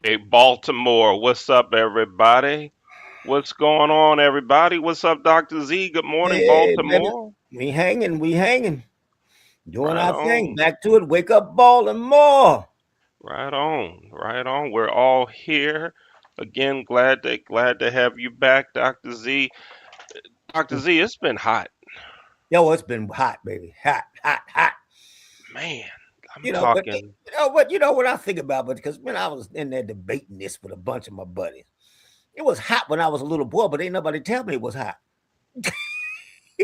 Hey, Baltimore, what's up, everybody? What's going on, everybody? What's up, Dr. Z? Good morning, Hey, baby, Baltimore. we hanging, doing Right our thing. on, Back to it. Wake up, Baltimore. right on, right on. We're all here again. Glad to have you back, Dr. Z. Dr. Z, it's been hot, Yo, it's been hot, baby, hot, hot, hot. man. I'm You know, but talking. what I think about, but because when I was in there debating this with a bunch of my buddies, it was hot when I was a little boy, but ain't nobody tell me it was hot.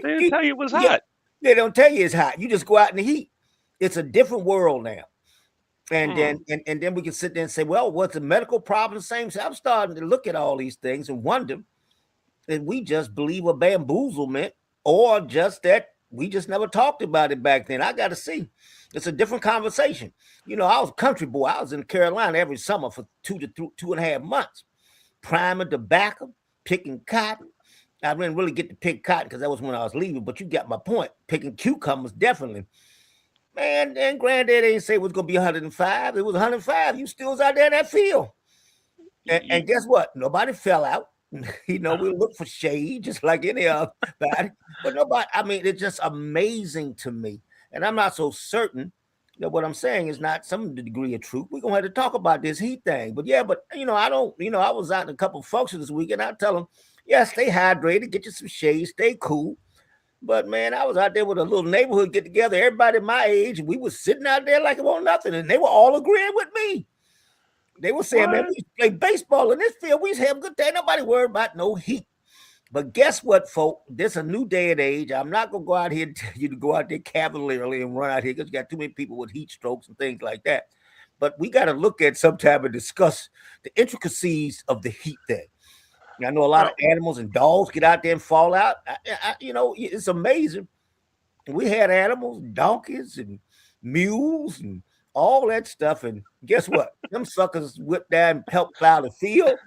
They didn't tell you it was Yeah, hot. they don't tell you it's hot. You just go out in the heat. It's a different world now. And Hmm. then we can sit there and say, well, what's the medical problem? Same. So I'm starting to look at all these things and wonder if we just believe a bamboozlement or just that we just never talked about it back then. I got to see. It's a different conversation. I was a country boy. I was in Carolina every summer for 2.5 months, priming tobacco, picking cotton. I didn't really get to pick cotton because that was when I was leaving, but you got my point. Picking cucumbers, definitely. Man, and granddad ain't say it was going to be 105. It was 105. You still was out there in that field. And You, guess what? Nobody fell out. We look for shade just like any other body, but nobody. I mean, it's just amazing to me, and I'm not so certain that what I'm saying is not some degree of truth. We're gonna have to talk about this heat thing, but yeah, but I don't. I was out in a couple of functions this weekend. I tell them, yeah, stay hydrated, get you some shade, stay cool. But man, I was out there with a little neighborhood get together. Everybody my age, we was sitting out there like it wasn't nothing, and they were all agreeing with me. They were saying, man, what? we play baseball in this field. We just have a good day. Nobody worried about no heat. But guess what, folk? This is a new day and age. I'm not gonna go out here and tell you to go out there cavalierly and run out here because you got too many people with heat strokes and things like that. But we got to look at sometime and discuss the intricacies of the heat thing. I know a lot of Well, animals and dogs get out there and fall out. It's amazing. We had animals, donkeys and mules and all that stuff. And guess what? Them suckers whipped down and helped plow the field.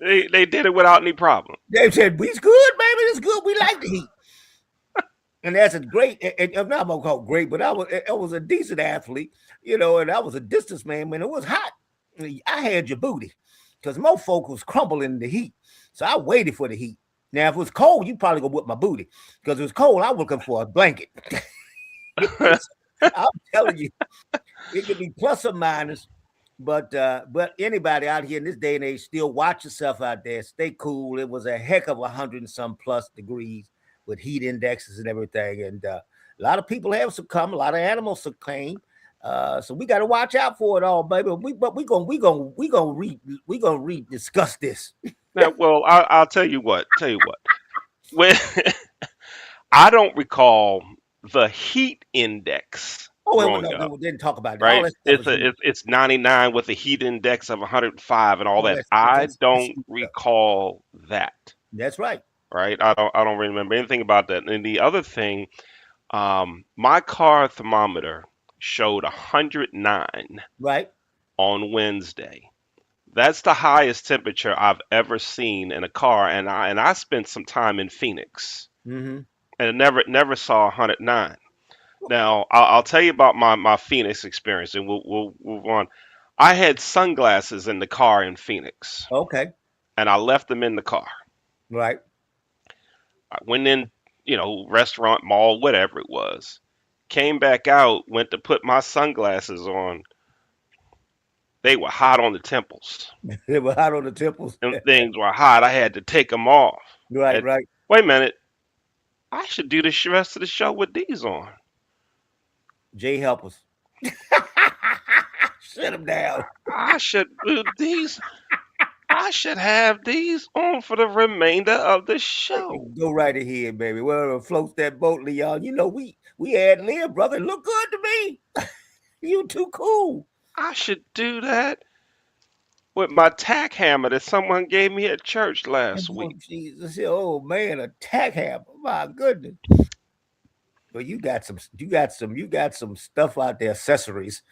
they did it without any problem. They said, "We's good, baby. It's good. We like the heat." And that's a great, and I'm not gonna call it great, but I was a decent athlete, and I was a distance man when it was hot. I had your booty because most folk was crumbling in the heat. So I waited for the heat. Now, if it was cold, you probably go whip my booty because it was cold. I was looking for a blanket. I'm telling you, it could be plus or minus, but anybody out here in this day and age, still watch yourself out there. Stay cool. It was a heck of 100 and some plus degrees with heat indexes and everything, and a lot of people have succumbed. A lot of animals succumb. So we got to watch out for it all, baby. We gonna discuss this. Now, well, I'll tell you what. Tell you what. When I don't recall the heat index Oh, growing no, up, we didn't talk about it. All right? that stuff It's is a new. it's 99 with a heat index of 105 and all All that. that I that's don't sweet stuff. recall that, That's right. right? I don't remember anything about that. And the other thing, my car thermometer showed 109 Right. on Wednesday. That's the highest temperature I've ever seen in a car, and I spent some time in Phoenix, Mm-hmm. and it never saw 109. Now, I'll tell you about my Phoenix experience, and we'll move on. I had sunglasses in the car in Phoenix, Okay. and I left them in the car. Right. I went in, restaurant, mall, whatever it was. Came back out, went to put my sunglasses on. They were hot on the temples. They were hot on the temples. Them things were hot. I had to take them off. Right. And Right. wait a minute, I should do the rest of the show with these on. Jay, help us. Shut him down. I should do these. I should have these on for the remainder of the show. Go right ahead, baby. Whatever floats that boat, Leon. We had live, brother. Look good to me. You too cool. I should do that with my tack hammer that someone gave me at church last Oh week. Jesus! Oh man, a tack hammer. My goodness. Well, you got some stuff out there, accessories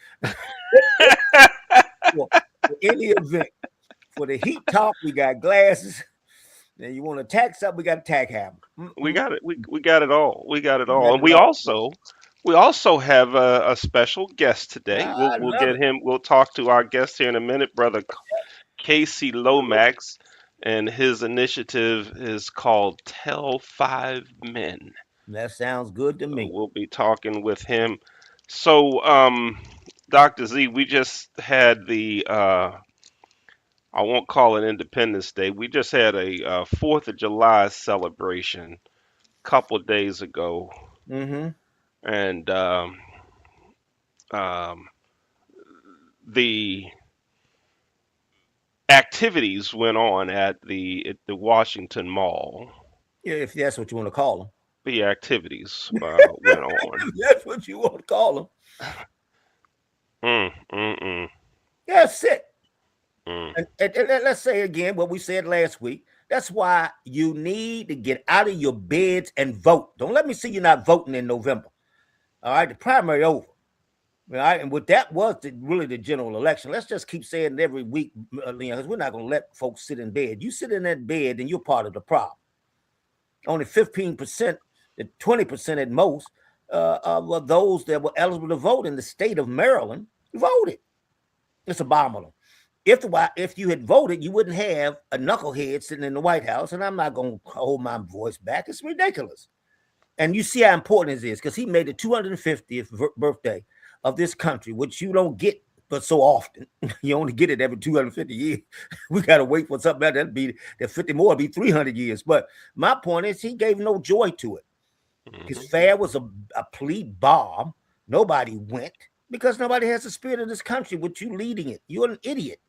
for any event. For the heat talk, we got glasses. And you want to tack something, we got a tack hammer. We Mm-mm. got it. We got it all. We got it We all. got And it we all. also We also have a special guest today. I We'll love get it. him. We'll talk to our guest here in a minute, brother Casey Lomax, and his initiative is called Tell Five Men. That sounds good to So me. we'll be talking with him. So, Dr. Z, we just had I won't call it Independence Day. We just had a 4th of July celebration a couple days ago, Mm-hmm. and um, the activities went on at the Washington Mall. Yeah, if that's what you want to call them. The activities went on. If that's what you want to call them. Mm, mm, mm, That's it. mm. And let's say again what we said last week. That's why you need to get out of your beds and vote. Don't let me see you not voting in November. All right, the primary over. All right, and what that was really the general election. Let's just keep saying it every week, Leon, because we're not going to let folks sit in bed. You sit in that bed, and you're part of the problem. Only 15% to 20% at most of those that were eligible to vote in the state of Maryland voted. It's abominable. If you had voted, you wouldn't have a knucklehead sitting in the White House, and I'm not going to hold my voice back. It's ridiculous. And you see how important it is because he made the 250th birthday of this country, which you don't get but so often. You only get it every 250 years. We got to wait for something else. That'd be that 50 more, it'd be 300 years. But my point is, he gave no joy to it. His Hmm. fair was a complete bomb. Nobody went because nobody has the spirit of this country with you leading it. You're an idiot.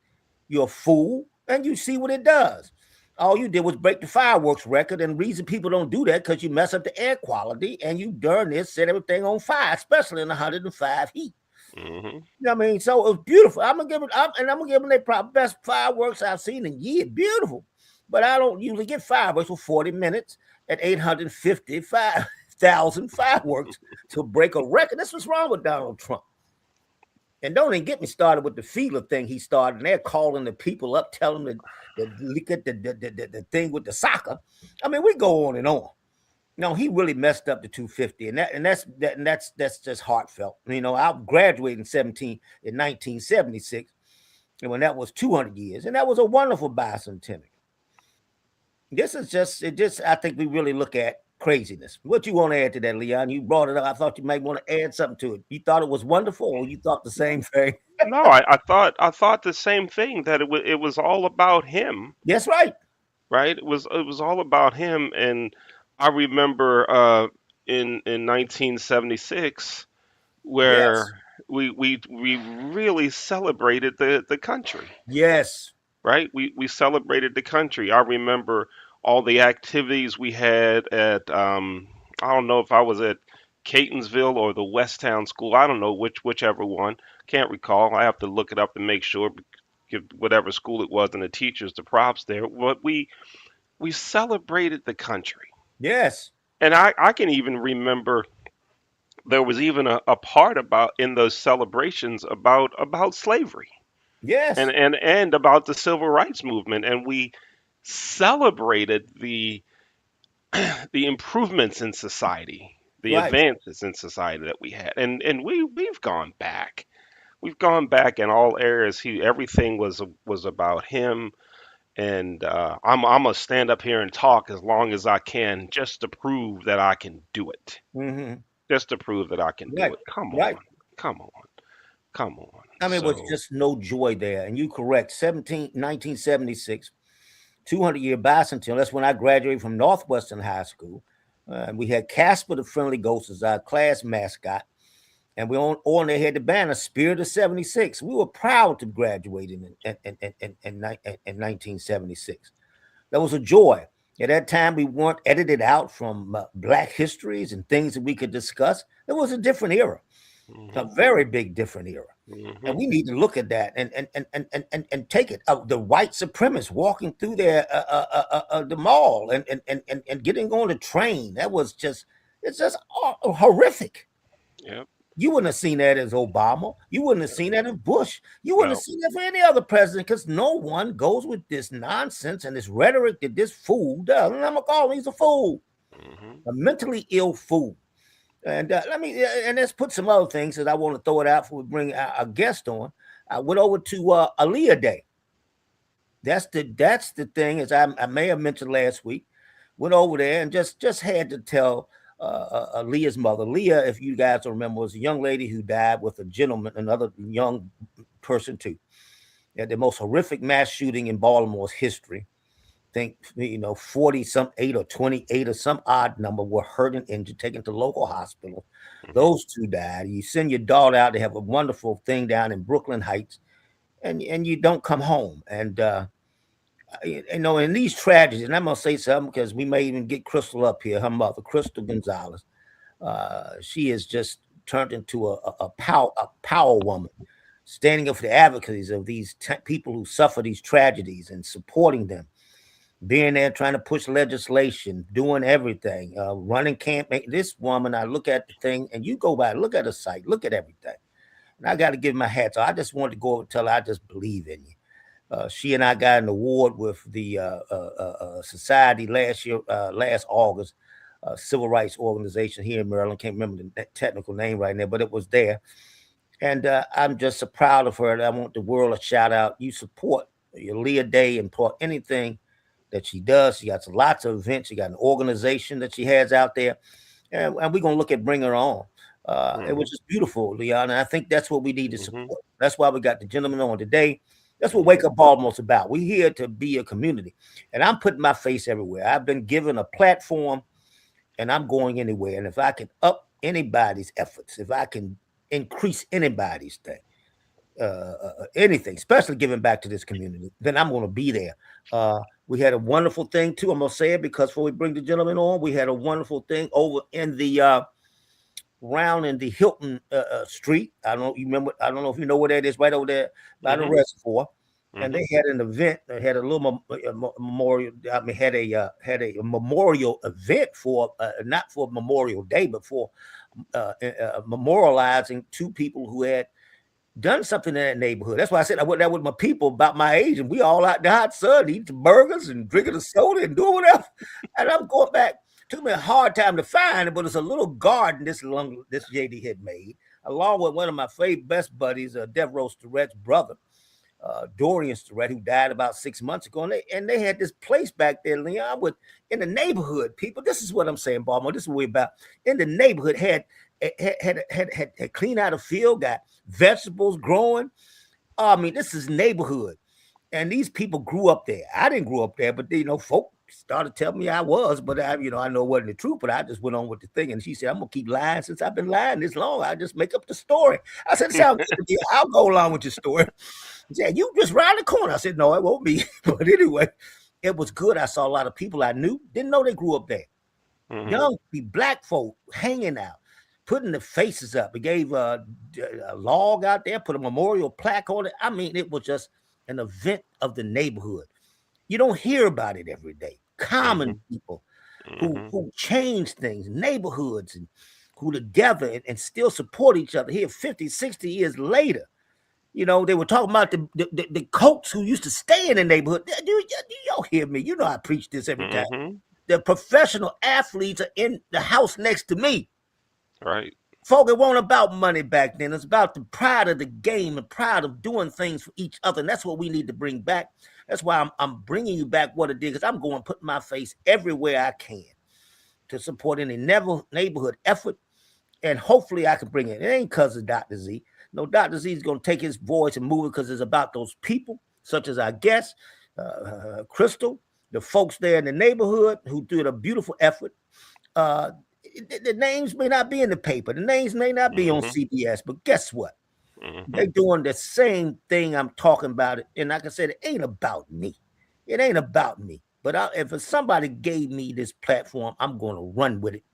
You're a fool, and you see what it does. All you did was break the fireworks record, and the reason people don't do that because you mess up the air quality and you darn near set everything on fire, especially in 105 heat. Hmm. You know what I mean? So it was beautiful. I'm gonna give them their best fireworks I've seen in years. Beautiful, but I don't usually get fireworks for 40 minutes at 855,000 fireworks to break a record. That's what's wrong with Donald Trump. And don't even get me started with the feeler thing he started. And they're calling the people up, telling them to look at the thing with the soccer. I mean, we go on and on. No, he really messed up the 250, and that's just heartfelt. You know, I graduated in 1976, and when that was 200 years, and that was a wonderful bicentennial. This is just it. Just I think we really look at craziness. What you want to add to that, Leon? You brought it up. I thought you might want to add something to it. You thought it was wonderful, or you thought the same thing? No, I thought the same thing that it was all about him, That's right. right? It was all about him, and I remember in 1976 Yes. where we really celebrated the country, Yes. right? We celebrated the country. I remember all the activities we had at I don't know if I was at Catonsville or the Westtown School. I don't know whichever one. Can't recall. I have to look it up and make sure. Give whatever school it was and the teachers the props there. But we celebrated the country, Yes. and I can even remember there was even a part about in those celebrations about slavery and Yes. and and about the civil rights movement, and we celebrated the improvements in society, the Right. advances in society that we had, and we've gone back. We've gone back in all areas. Everything was about him, and I'm gonna stand up here and talk as long as I can just to prove that I can do it. Hmm. Just to prove that I can do Right. it. Come Right. on, come on, come on. I mean, it was So, just no joy there. And you correct, 1976, 200-year bicentennial. That's when I graduated from Northwestern High School. We had Casper the Friendly Ghost as our class mascot. And we on there had the banner Spirit of 76. We were proud to graduate in 1976. That was a joy. At that time, we weren't edited out from Black histories and things that we could discuss. It was a different era, a hmm very big different era. And hmm we need to look at that and take it. The white supremacists walking through there, the mall and getting on the train. That was just, it's just horrific. yep, You wouldn't have seen that as Obama. You wouldn't have seen that in Bush. You wouldn't have no, seen that for any other president because no one goes with this nonsense and this rhetoric that this fool does. And I'm going to call him, he's a fool, hmm a mentally ill fool. And and let's put some other things that I want to throw it out before we bring our guest on. I went over to Aaliyah Day. That's the thing, as I may have mentioned last week. Went over there and just had to tell Leah's mother. Leah, if you guys don't remember, was a young lady who died with a gentleman, another young person too. At the most horrific mass shooting in Baltimore's history. Think 40 some 8 or 28 or some odd number were hurt and injured, taken to local hospitals. Hmm. Those two died. You send your daughter out to have a wonderful thing down in Brooklyn Heights, and you don't come home. And in these tragedies, and I'm gonna say something because we may even get Crystal up here, her mother, Crystal Gonzalez. She has just turned into a power woman, standing up for the advocacies of these people who suffer these tragedies and supporting them, being there trying to push legislation, doing everything, running campaign. This woman, I look at the thing, and you go by, look at the site, look at everything, and I got to give my hat. So I just wanted to go over and tell her I just believe in you. She and I got an award with the society last year, last August, civil rights organization here in Maryland. Can't remember the technical name right now, but it was there. And I'm just so proud of her. And I want the world a shout out. You support your Leah Day and support anything that she does. She got lots of events. She got an organization that she has out there. And we're going to look at bring her on. It was Hmm. just beautiful, Leon. And I think that's what we need to Hmm. support. That's why we got the gentleman on today. That's what Hmm. Wake Up Baltimore's about. We're here to be a community. And I'm putting my face everywhere. I've been given a platform and I'm going anywhere. And if I can up anybody's efforts, if I can increase anybody's thing, anything, especially giving back to this community, then I'm going to be there. We had a wonderful thing too. I'm going to say it because before we bring the gentleman on, we had a wonderful thing over in the round in the Hilton Street. I don't know. You remember? I don't know if you know where that is. Right over there by the Hmm. reservoir. And Hmm. they had an event. They had a little memorial. I mean, had a memorial event for not for Memorial Day, but for memorializing two people who had done something in that neighborhood. That's why I said I went there with my people about my age, and we all out the hot sun, eating burgers and drinking a soda and doing whatever. And I'm going back. Took me a hard time to find it, but it's a little garden this JD had made, along with one of my favorite best buddies, Devereaux Starrett's brother, Dorian Starrett, who died about 6 months ago. And they had this place back there, Leon, with in the neighborhood. People, this is what I'm saying, Baltimore. This is what we're about. In the neighborhood, had cleaned out a field, got vegetables growing. I mean, this is neighborhood, and these people grew up there. I didn't grow up there, but folk started telling me I was, but I know it wasn't the truth. But I just went on with the thing, and she said, "I'm gonna keep lying since I've been lying this long. I just make up the story." I said, "Sounds good to me. I'll go along with your story." She said, "You just round the corner." I said, "No, it won't be." But anyway, it was good. I saw a lot of people I knew didn't know they grew up there. Hmm. Young black folk hanging out, putting the faces up. We gave a log out there, put a memorial plaque on it. I mean, it was just an event of the neighborhood. You don't hear about it every day. Hmm. Common people who Hmm. who change things, neighborhoods, and who together and still support each other here 50, 60 years later. They were talking about the coats who used to stay in the neighborhood. Do y'all hear me? You know I preach this every time. Hmm. The professional athletes are in the house next to me. Right. Folk, it wasn't about money back then. It's about the pride of the game and pride of doing things for each other. And that's what we need to bring back. That's why I'm bringing you back what it did, because I'm going to put my face everywhere I can to support any neighborhood effort. And hopefully I can bring it. It ain't because of Dr. Z. No, Dr. Z is going to take his voice and move it because it's about those people, such as our guest, Crystal, the folks there in the neighborhood who did a beautiful effort. Uh, the names may not be in the paper, the names may not be on Hmm. CBS, but guess what? They're Hmm. doing the same thing I'm talking about. And like I said, it ain't about me. It ain't about me. But if somebody gave me this platform, I'm going to run with it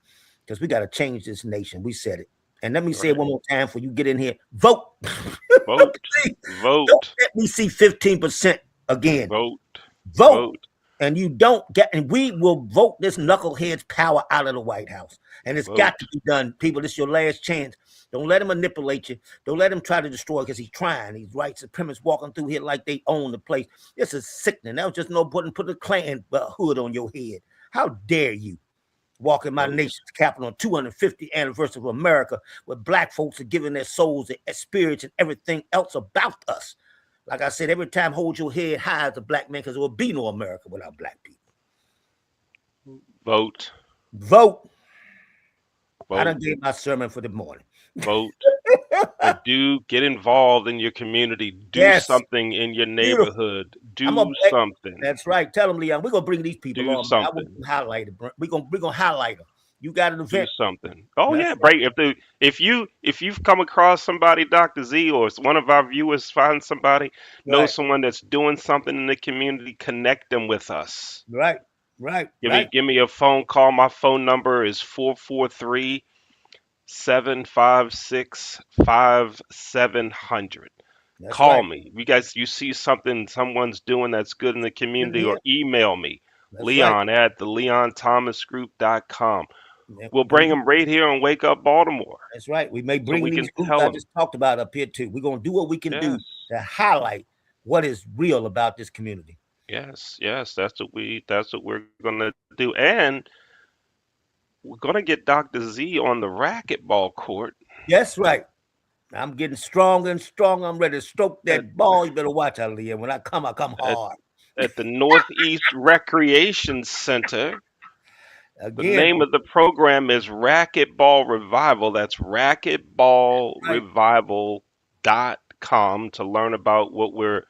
because we got to change this nation. We said it. And let me say it Right. one more time for you get in here. Vote. Vote. Don't Vote. let me see 15% again. Vote. Vote. Vote. And you don't get, and we will vote this knucklehead's power out of the White House. And it's got to Vote. be done. People, this is your last chance. Don't let him manipulate you. Don't let him try to destroy because he's trying. These white supremacists walking through here like they own the place. This is sickening. That was just no put a Klan hood on your head. How dare you? walking my Vote. nation's capital on 250th anniversary of America, where black folks are giving their souls, their spirits, and everything else about us. Like I said, every time hold your head high as a black man, because there will be no America without black people. Vote. Vote. I Vote. done gave my sermon for the morning. Vote. And get involved in your community. Do Yes, something in your beautiful. neighborhood. I'm gonna. Do something. That's right. Tell them, Leon. We're gonna bring these people Do on, man. I want something. to highlight it. We're gonna highlight them. You got an Do event. something. Oh That's yeah, right. break if you've come across somebody, Dr. Z, or if one of our viewers finds somebody, knows Right. someone that's doing something in the community, connect them with us. Right. Right. Give me Right. give me a phone call. My phone number is 443-756-5700. That's Call right. me. You see something someone's doing that's good in the In community, or here. email me, That's right. Leon at theleonthomasgroup.com. Yeah, We'll bring them right here on Wake Up Baltimore that's right. We may so bring we can these groups tell I them. just talked about up here too. We're gonna do what we can do Yes, to highlight what is real about this community. yes, yes. That's what we're gonna do, and we're gonna get Dr. Z on the racquetball court That's right. I'm getting stronger and stronger. I'm ready to stroke at that ball. You better watch out, Leah. When I come at, hard. at the Northeast Recreation Center. The Again, name of the program is Racquetball Revival. That's right. racquetballrevival.com to learn about what we're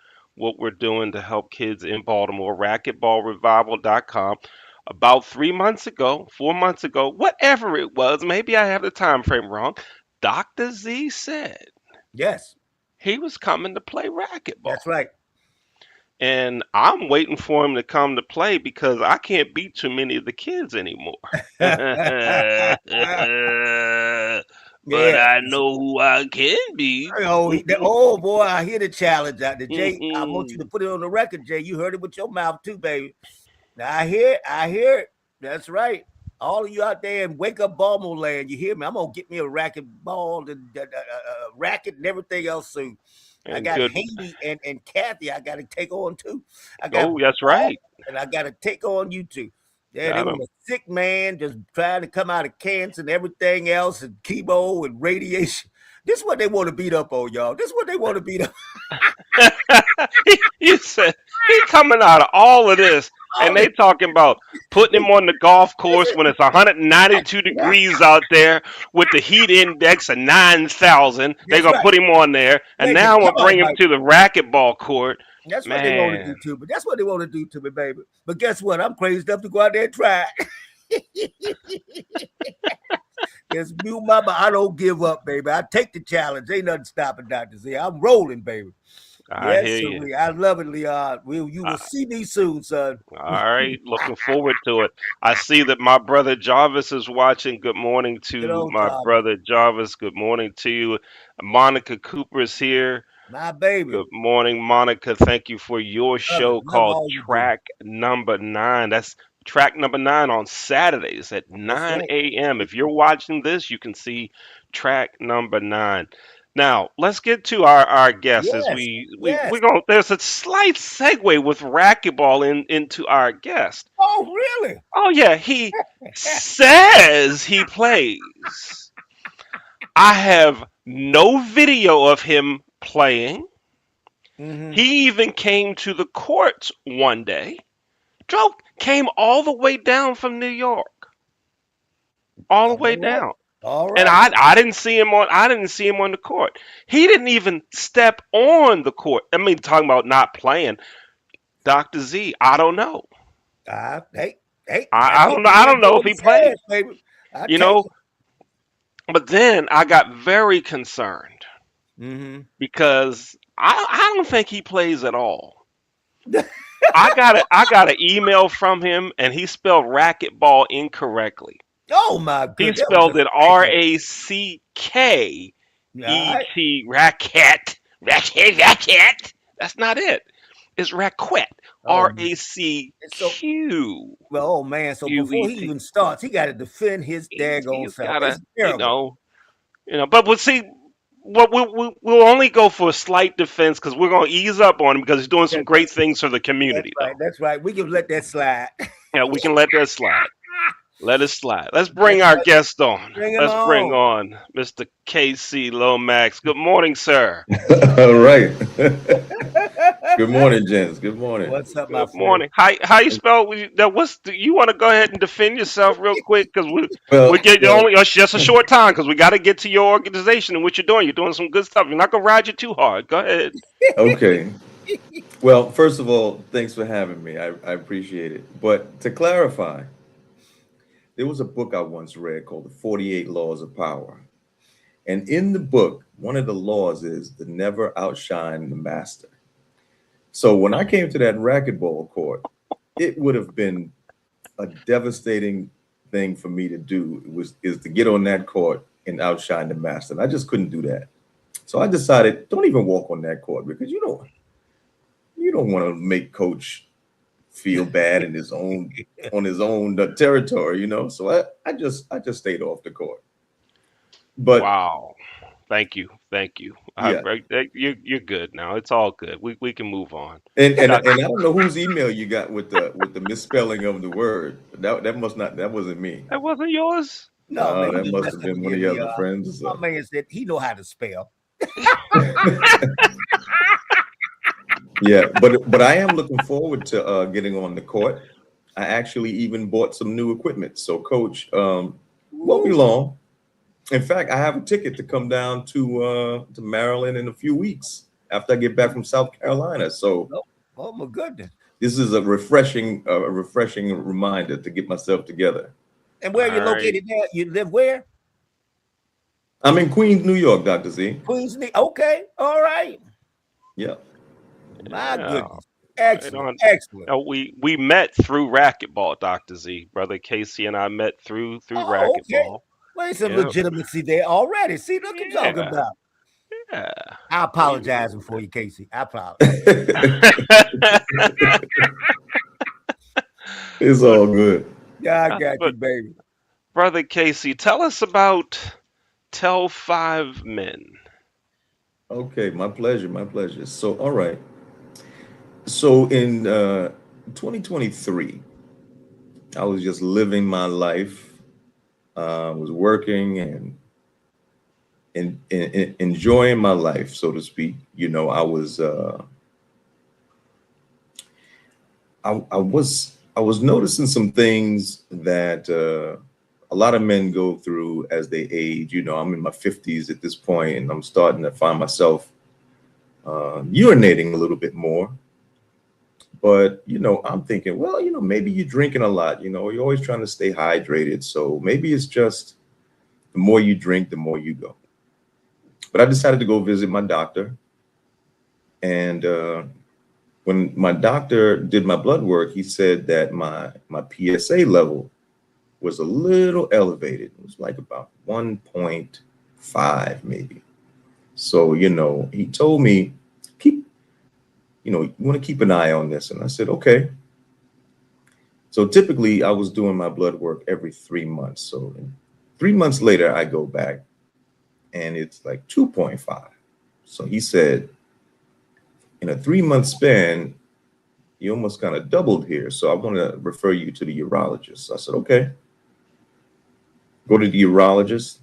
doing to help kids in Baltimore. Racquetballrevival.com. About 3 months ago, 4 months ago, whatever it was, maybe I have the time frame wrong. Dr. Z said Yes, he was coming to play that's racquetball. right. And I'm waiting for him to come to play because I can't beat too many of the kids anymore. But Yeah. I know who I can beat. Oh, oh boy, I hear the challenge out there, Jay. I want you to put it on the record, Jay. You heard it with your mouth too, baby. Now I hear it. I hear it. That's right. All of you out there in Wake Up Baltimore land, you hear me? I'm gonna get me a racket ball, racket, and everything else soon. I And got good. Haiti and Kathy. I got to take on too. I got Oh, that's Paul, right. and I got to take on you two. Yeah, they Got want him. a sick man just trying to come out of cancer and everything else, and chemo and radiation. This is what they want to beat up on, y'all. This is what they want to beat up. You said he coming out of all of this, and All this. they talking about putting him on the golf course when it's 192 degrees out there with the heat index of 9,000. They That's gonna right. put him on there, and Thank you. now I'm Come gonna on, bring him Mike. to the racquetball court. That's what they want to Man, do to me. That's what they want to do to me, baby. But guess what? I'm crazy enough to go out there and try. It's new mama. I don't give up, baby. I take the challenge. Ain't nothing stopping Dr. Z. I'm rolling, baby. I Yes, hear sir. you. I love it, Leon. You will see me soon, son. All right, looking forward to it. I see that my brother Jarvis is watching. Good morning Good to old my Jarvis. brother Jarvis. Good morning to you. Monica Cooper's here. My baby. Good morning, Monica. Thank you for your Love it. show Love called all you do. Track Number Nine. That's track number nine on Saturdays at That's 9 right. a.m. If you're watching this, you can see track number nine. Now, let's get to our guests as Yes. we're Yes. going there's a slight segue with racquetball into our guest. Oh, really? Oh yeah, he says he plays. I have no video of him playing. Mm-hmm. He even came to the courts one day. Drove came all the way down from New York, all the All way right. down. All And right. I didn't see him on the court. He didn't even step on the court. I mean, talking about not playing. Dr. Z, I don't know. Hey, hey, I I take don't know. the I man don't for know if what he he played. says, baby. I You take know. But then I got very concerned it. Mm-hmm. because I don't think he plays at all. I got an email from him and he spelled racquetball incorrectly. Oh my He goodness, that was spelled just it a typo. All right. racket, racket. That's not it. It's raquette. Oh, so RACQ well, oh man. So before he UET. even starts, he got to defend his daggone He's self. It's gotta, terrible. But we'll see. What we'll only go for a slight defense because we're gonna ease up on him because he's doing some That's great things for the that's community, right. though. That's right. We can let that slide. Yeah, we can let that slide. Let it slide. Let's Let, bring our guest on. bring him Let's bring on. on Mr. Casey Lomax. Good morning, sir. All right. Good morning, gents. Good morning. What's up, my Good friend? morning. How you spell? You want to go ahead and defend yourself real quick because we Well, get you well, only it's just a short time because we got to get to your organization and what you're doing. You're doing some good stuff. You're not gonna ride you too hard. Go ahead. okay. Well, first of all, thanks for having me. I appreciate it. But to clarify, there was a book I once read called The 48 Laws of Power. And in the book, one of the laws is to never outshine the master. So when I came to that racquetball court, it would have been a devastating thing for me to do is to get on that court and outshine the master. And I just couldn't do that. So I decided, don't even walk on that court because you don't want to make coach feel bad in his own on his own territory, So I just stayed off the court. But Wow. Thank you. yeah, You're good now. It's all good. We can move on. and Doc, and I don't know whose email you got with the misspelling of the word. That wasn't me. that wasn't yours. No, man, he That just must have messing been one with of me. your other friends or My something. man said he know how to spell. Yeah, but I am looking forward to getting on the court. I actually even bought some new equipment. So, coach, won't be Woo. long. In fact, I have a ticket to come down to Maryland in a few weeks after I get back from South Carolina. So Oh, oh my goodness. this is a refreshing reminder to get myself together. And All where you right. located there? You live where? I'm in Queens, New York, Dr. Z. Queens. Okay. All right. Yeah. My Yeah. goodness. Right Excellent. on. Excellent. No, we met through racquetball, Dr. Z. Brother Casey and I met through Oh, okay. racquetball. Well, there's some Yep. legitimacy there already. See, look what you're talking Yeah. about. Yeah. I We apologize before you, Casey. I apologize. It's all good. Yeah, I got you, but baby. Brother Casey, tell us about Tell Five Men. Okay, my pleasure, my pleasure. So, all right. So in 2023, I was just living my life. Was working and enjoying my life, so to speak. I was noticing some things that a lot of men go through as they age. I'm in my 50s at this point, and I'm starting to find myself urinating a little bit more. But I'm thinking, well, maybe you're drinking a lot. You're always trying to stay hydrated, so maybe it's just the more you drink, the more you go. But I decided to go visit my doctor, and when my doctor did my blood work, he said that my PSA level was a little elevated. It was like about 1.5 maybe. So he told me keep you want to keep an eye on this, and I said okay. So typically, I was doing my blood work every 3 months. So 3 months later, I go back, and it's like 2.5. So he said, in a 3 month span, you almost kind of doubled here. So I want to refer you to the urologist. So I said, okay. Go to the urologist.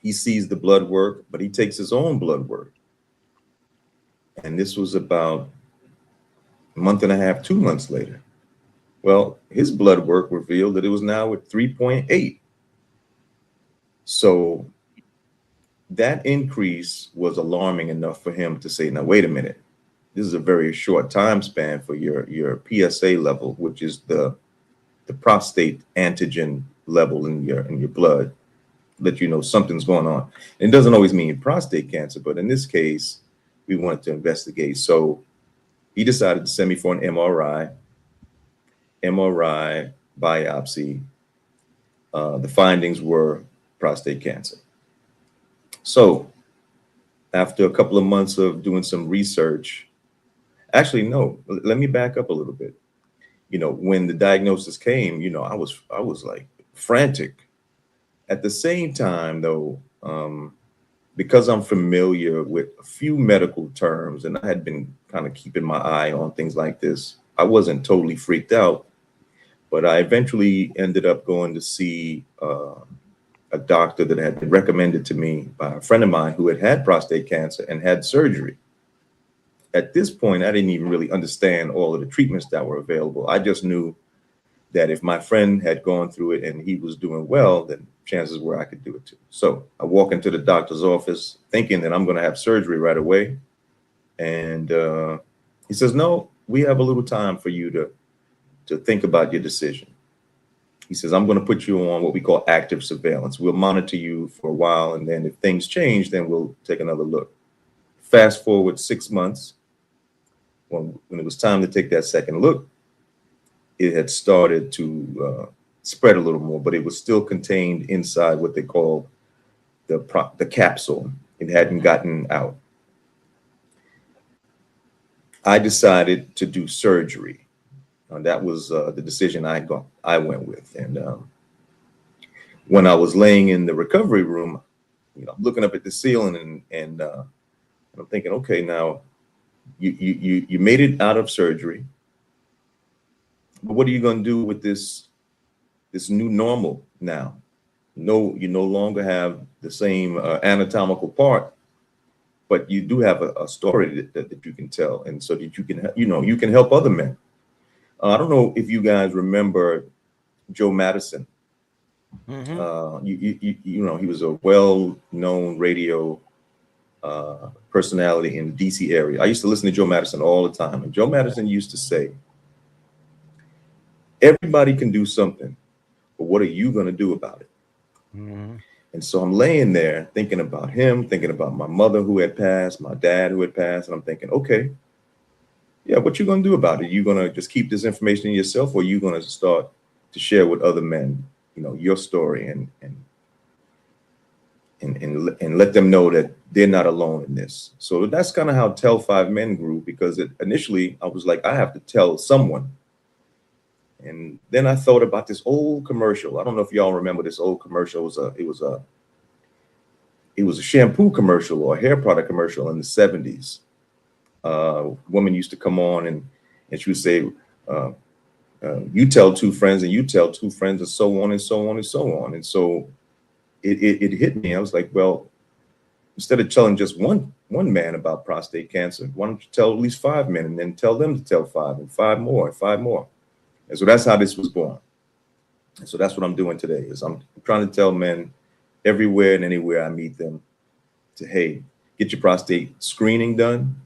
He sees the blood work, but he takes his own blood work. And this was about a month and a half, 2 months later. Well, his blood work revealed that it was now at 3.8. So that increase was alarming enough for him to say, now, wait a minute. This is a very short time span for your PSA level, which is the prostate antigen level in your blood, that something's going on. And it doesn't always mean prostate cancer, but in this case, we wanted to investigate. So he decided to send me for an MRI biopsy. The findings were prostate cancer. So after a couple of months of doing some research, actually, no, let me back up a little bit. When the diagnosis came, I was like frantic. At the same time, though, because I'm familiar with a few medical terms and I had been kind of keeping my eye on things like this, I wasn't totally freaked out. But I eventually ended up going to see a doctor that had been recommended to me by a friend of mine who had had prostate cancer and had surgery. At this point, I didn't even really understand all of the treatments that were available. I just knew that if my friend had gone through it and he was doing well, then chances were I could do it too. So I walk into the doctor's office thinking that I'm going to have surgery right away. And he says, no, we have a little time for you to think about your decision. He says, I'm going to put you on what we call active surveillance. We'll monitor you for a while, and then if things change, then we'll take another look. Fast forward 6 months, when it was time to take that second look, it had started to spread a little more, but it was still contained inside what they call the capsule. It hadn't gotten out. I decided to do surgery. That was the decision I went with. And when I was laying in the recovery room, I'm looking up at the ceiling and I'm thinking, okay, now you made it out of surgery, but what are you going to do with this new normal now? No, you no longer have the same anatomical part, but you do have a story that you can tell, and so that you can help other men. I don't know if you guys remember Joe Madison. Mm-hmm. He was a well-known radio personality in the DC area. I used to listen to Joe Madison all the time, and Joe Madison used to say, everybody can do something, but what are you going to do about it? Mm-hmm. And so I'm laying there thinking about him, thinking about my mother who had passed, my dad who had passed, and I'm thinking, okay, yeah, what you going to do about it? You going to just keep this information in yourself, or you going to start to share with other men, your story and let them know that they're not alone in this. So that's kind of how Tell 5 Men grew, because initially I was like, I have to tell someone. And then I thought about this old commercial. I don't know if y'all remember this old commercial. It was a shampoo commercial or a hair product commercial in the 70s. Woman used to come on and she would say, you tell 2 friends and you tell 2 friends, and so on and so on and so on. And so it hit me. I was like, well, instead of telling just one man about prostate cancer, why don't you tell at least 5 men, and then tell them to tell 5 and 5 more and 5 more. And so that's how this was born. And so that's what I'm doing today, is I'm trying to tell men everywhere and anywhere I meet them to, hey, get your prostate screening done.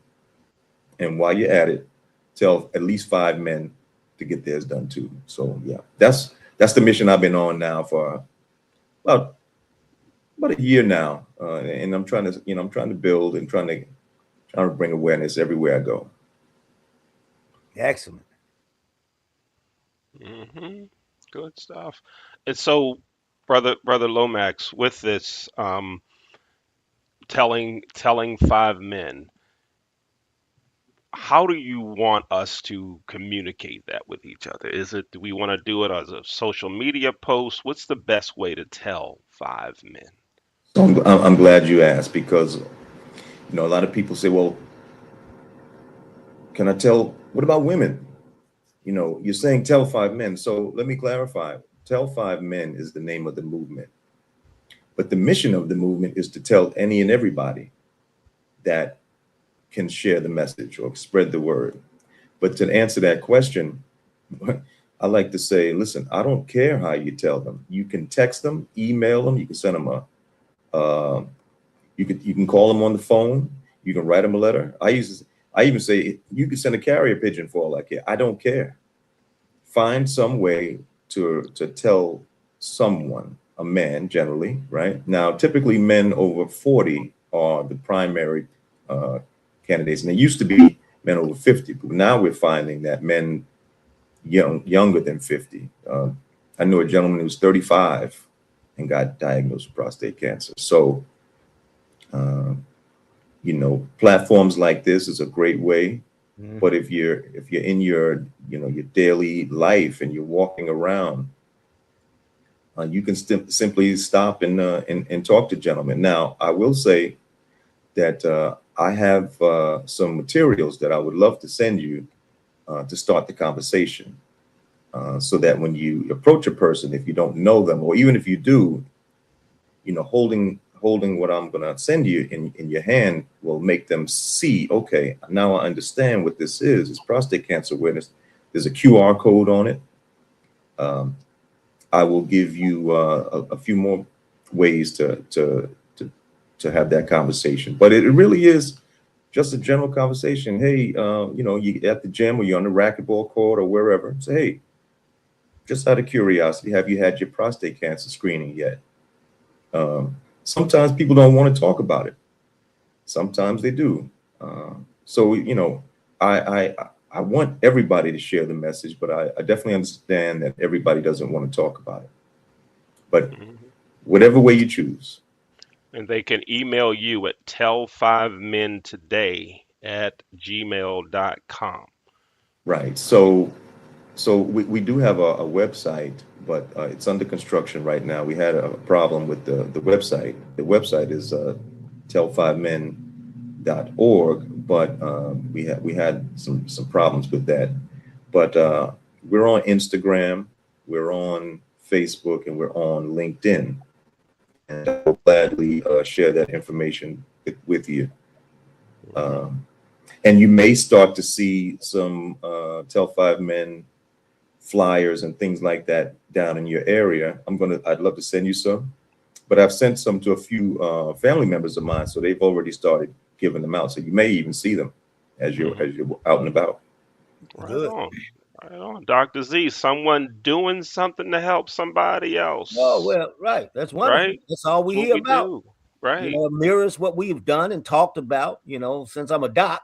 And while you're at it, tell at least 5 men to get theirs done too. So yeah, that's the mission I've been on now for about a year now. And I'm trying to build and trying to bring awareness everywhere I go. Excellent. Mm-hmm. Good stuff. And so, brother Lomax, with this telling 5 men, how do you want us to communicate that with each other? Do we want to do it as a social media post? What's the best way to tell 5 men? So I'm glad you asked, because a lot of people say, well, can I tell? What about women? You're saying tell 5 men. So let me clarify. Tell 5 men is the name of the movement. But the mission of the movement is to tell any and everybody that can share the message or spread the word. But to answer that question, I like to say, listen, I don't care how you tell them. You can text them, email them, you can send them you can call them on the phone, you can write them a letter. I even say you can send a carrier pigeon for all I care. I don't care. Find some way to tell someone, a man generally, right? Now, typically men over 40 are the primary candidates. And it used to be men over 50, but now we're finding that men younger than 50. I know a gentleman who was 35 and got diagnosed with prostate cancer. So, platforms like this is a great way. Mm-hmm. But if you're in your your daily life and you're walking around, you can simply stop and talk to gentlemen. Now, I will say that I have some materials that I would love to send you to start the conversation. so that when you approach a person, if you don't know them, or even if you do, holding what I'm going to send you in your hand will make them see, okay, now I understand what this is. It's prostate cancer awareness. There's a QR code on it. I will give you a few more ways to have that conversation, but it really is just a general conversation. Hey, you at the gym or you're on the racquetball court or wherever. Say, hey, just out of curiosity, have you had your prostate cancer screening yet? Sometimes people don't want to talk about it. Sometimes they do. So I want everybody to share the message, but I definitely understand that everybody doesn't want to talk about it. But whatever way you choose. And they can email you at tell5mentoday@gmail.com. Right. So we do have a website, but it's under construction right now. We had a problem with the website. The website is tell5men.org, but we had some problems with that. But we're on Instagram, we're on Facebook, and we're on LinkedIn. And I will gladly share that information with you. And you may start to see some Tell 5 Men flyers and things like that down in your area. I'd love to send you some, but I've sent some to a few family members of mine, so they've already started giving them out. So you may even see them as you're out and about. Right on. Right on. Dr. Z, someone doing something to help somebody else. Oh, well, right. That's wonderful. Right? That's all we That's hear what we about. do. Right. It mirrors what we've done and talked about, since I'm a doc.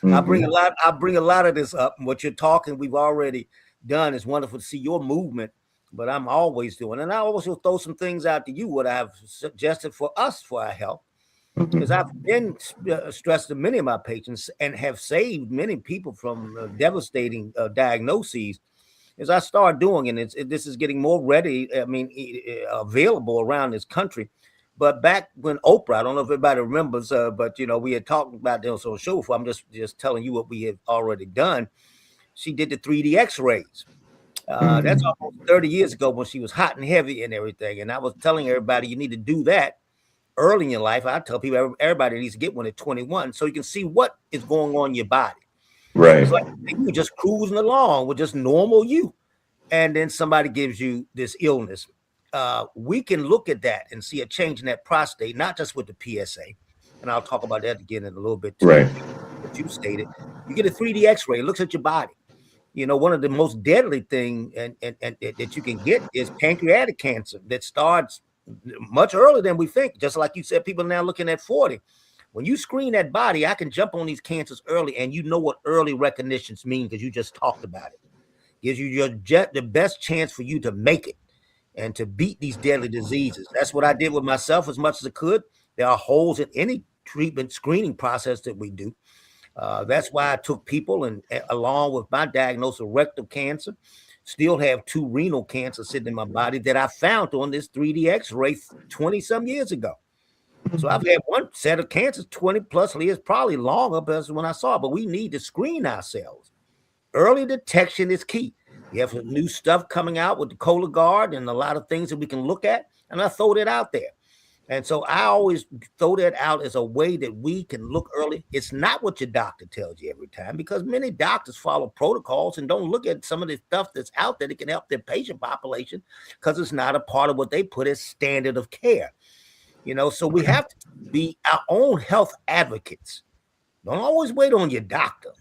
I bring a lot of this up, and what you're talking, we've already done. It's wonderful to see your movement, but I'm always doing, and I also throw some things out to you, what I've suggested for us for our health, because I've been stressed to many of my patients and have saved many people from devastating diagnoses. As I start doing, and this is getting more ready, available around this country. But back when Oprah, I don't know if everybody remembers, but we had talked about this on the show before. I'm just telling you what we have already done. She did the 3D X-rays. That's almost 30 years ago when she was hot and heavy and everything. And I was telling everybody you need to do that early in your life. I tell people everybody needs to get one at 21 so you can see what is going on in your body. Right. It's like you were just cruising along with just normal you, and then somebody gives you this illness. We can look at that and see a change in that prostate, not just with the PSA. And I'll talk about that again in a little bit too. Right. What you stated. You get a 3D X-ray, it looks at your body. One of the most deadly thing and that you can get is pancreatic cancer that starts much earlier than we think. Just like you said, people are now looking at 40. When you screen that body, I can jump on these cancers early, and you know what early recognitions mean because you just talked about it. Gives you the best chance for you to make it and to beat these deadly diseases. That's what I did with myself as much as I could. There are holes in any treatment screening process that we do. That's why I took people and along with my diagnosis of rectal cancer, still have 2 renal cancers sitting in my body that I found on this 3D X-ray 20 some years ago. So I've had one set of cancers 20 plus years, probably longer, because when I saw it, but we need to screen ourselves. Early detection is key. You have some new stuff coming out with the Cologuard and a lot of things that we can look at, and I throw that out there. And so I always throw that out as a way that we can look early. It's not what your doctor tells you every time, because many doctors follow protocols and don't look at some of the stuff that's out there that can help their patient population because it's not a part of what they put as standard of care. So we have to be our own health advocates. Don't always wait on your doctor.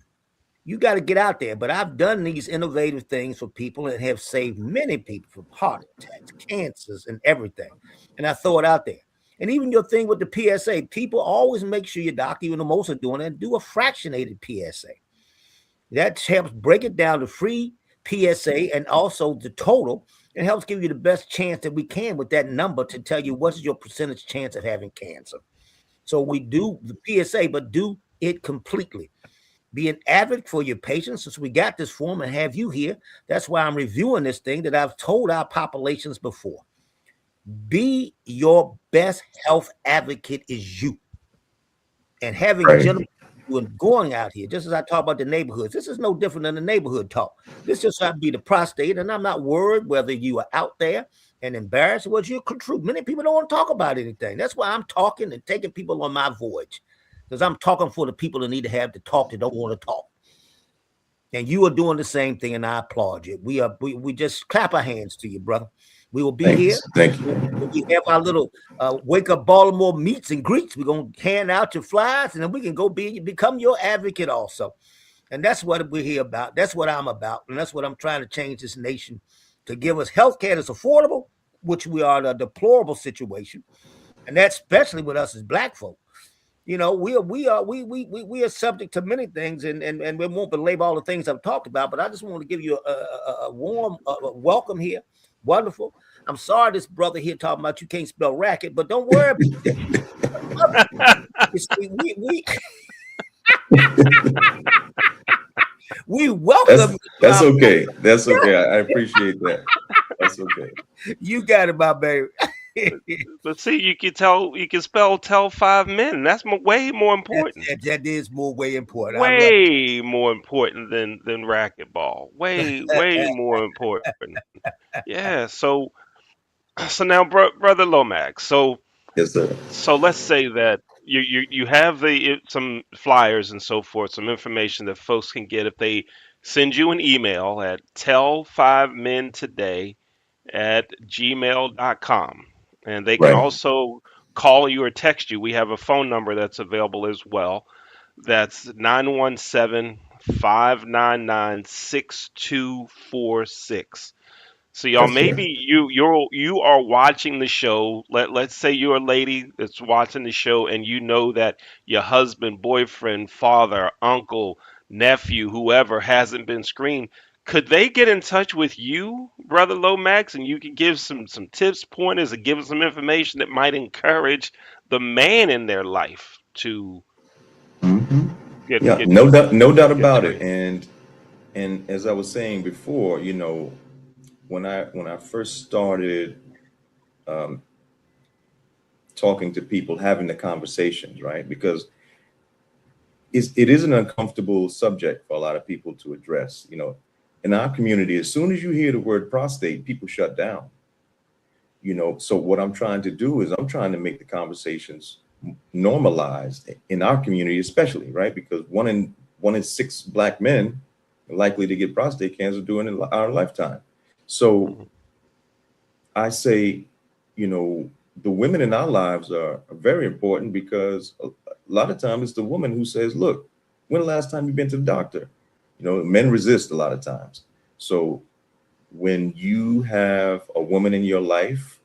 You got to get out there. But I've done these innovative things for people and have saved many people from heart attacks, cancers, and everything. And I throw it out there. And even your thing with the PSA, people always make sure your doctor, even the most are doing it, do a fractionated PSA. That helps break it down to free PSA and also the total. It helps give you the best chance that we can with that number to tell you what's your percentage chance of having cancer. So we do the PSA, but do it completely. Be an advocate for your patients. Since we got this form and have you here, that's why I'm reviewing this thing that I've told our populations before. Be your best health advocate is you. And having you going out here, just as I talk about the neighborhoods, this is no different than the neighborhood talk. This just have to be the prostate, and I'm not worried whether you are out there and embarrassed or you're true. Many people don't want to talk about anything. That's why I'm talking and taking people on my voyage, because I'm talking for the people that need to have the talk that don't want to talk. And you are doing the same thing, and I applaud you. We just clap our hands to you, brother. We will be here. Thanks. Thank When you. we have our little Wake Up Baltimore meets and greets, we're gonna hand out your flyers, and then we can go become your advocate also. And that's what we're here about. That's what I'm about, and that's what I'm trying to change this nation to give us health care that's affordable, which we are in a deplorable situation, and that's especially with us as black folk. We are subject to many things, and we won't belabor all the things I've talked about. But I just want to give you a warm welcome here. Wonderful. I'm sorry, this brother here talking about you can't spell racket, but don't worry about that. You see, we welcome That's okay. That's okay. I appreciate that. That's okay. you. Got it, my baby. But see, you can spell tell 5 men. That's way more important. That is more way important. I love Way more important than racquetball. Way it. more important. Yeah. So now, brother Lomax. Yes, sir. So let's say that you have some flyers and so forth, some information that folks can get if they send you an email at tell5mentoday@gmail.com. And they can Right. also call you or text you. We have a phone number that's available as well. That's 917-599-6246. So y'all, That's maybe right. you are watching the show. Let's say you're a lady that's watching the show and you know that your husband, boyfriend, father, uncle, nephew, whoever hasn't been screened. Could they get in touch with you, Brother Lomax, and you can give some tips, pointers, and give them some information that might encourage the man in their life to Hmm. get Yeah, get no doubt, no doubt get about it. screened? And as I was saying before, when I first started um, talking to people, having the conversations, right? Because it is an uncomfortable subject for a lot of people to address. In our community, as soon as you hear the word prostate, people shut down. So what I'm trying to do is I'm trying to make the conversations normalized in our community, especially, right? Because one in six black men are likely to get prostate cancer during our lifetime. So Mhm. I say, you know, the women in our lives are very important because a lot of times it's the woman who says, look, when the last time you've been to the doctor? Men resist a lot of times. So when you have a woman in your life,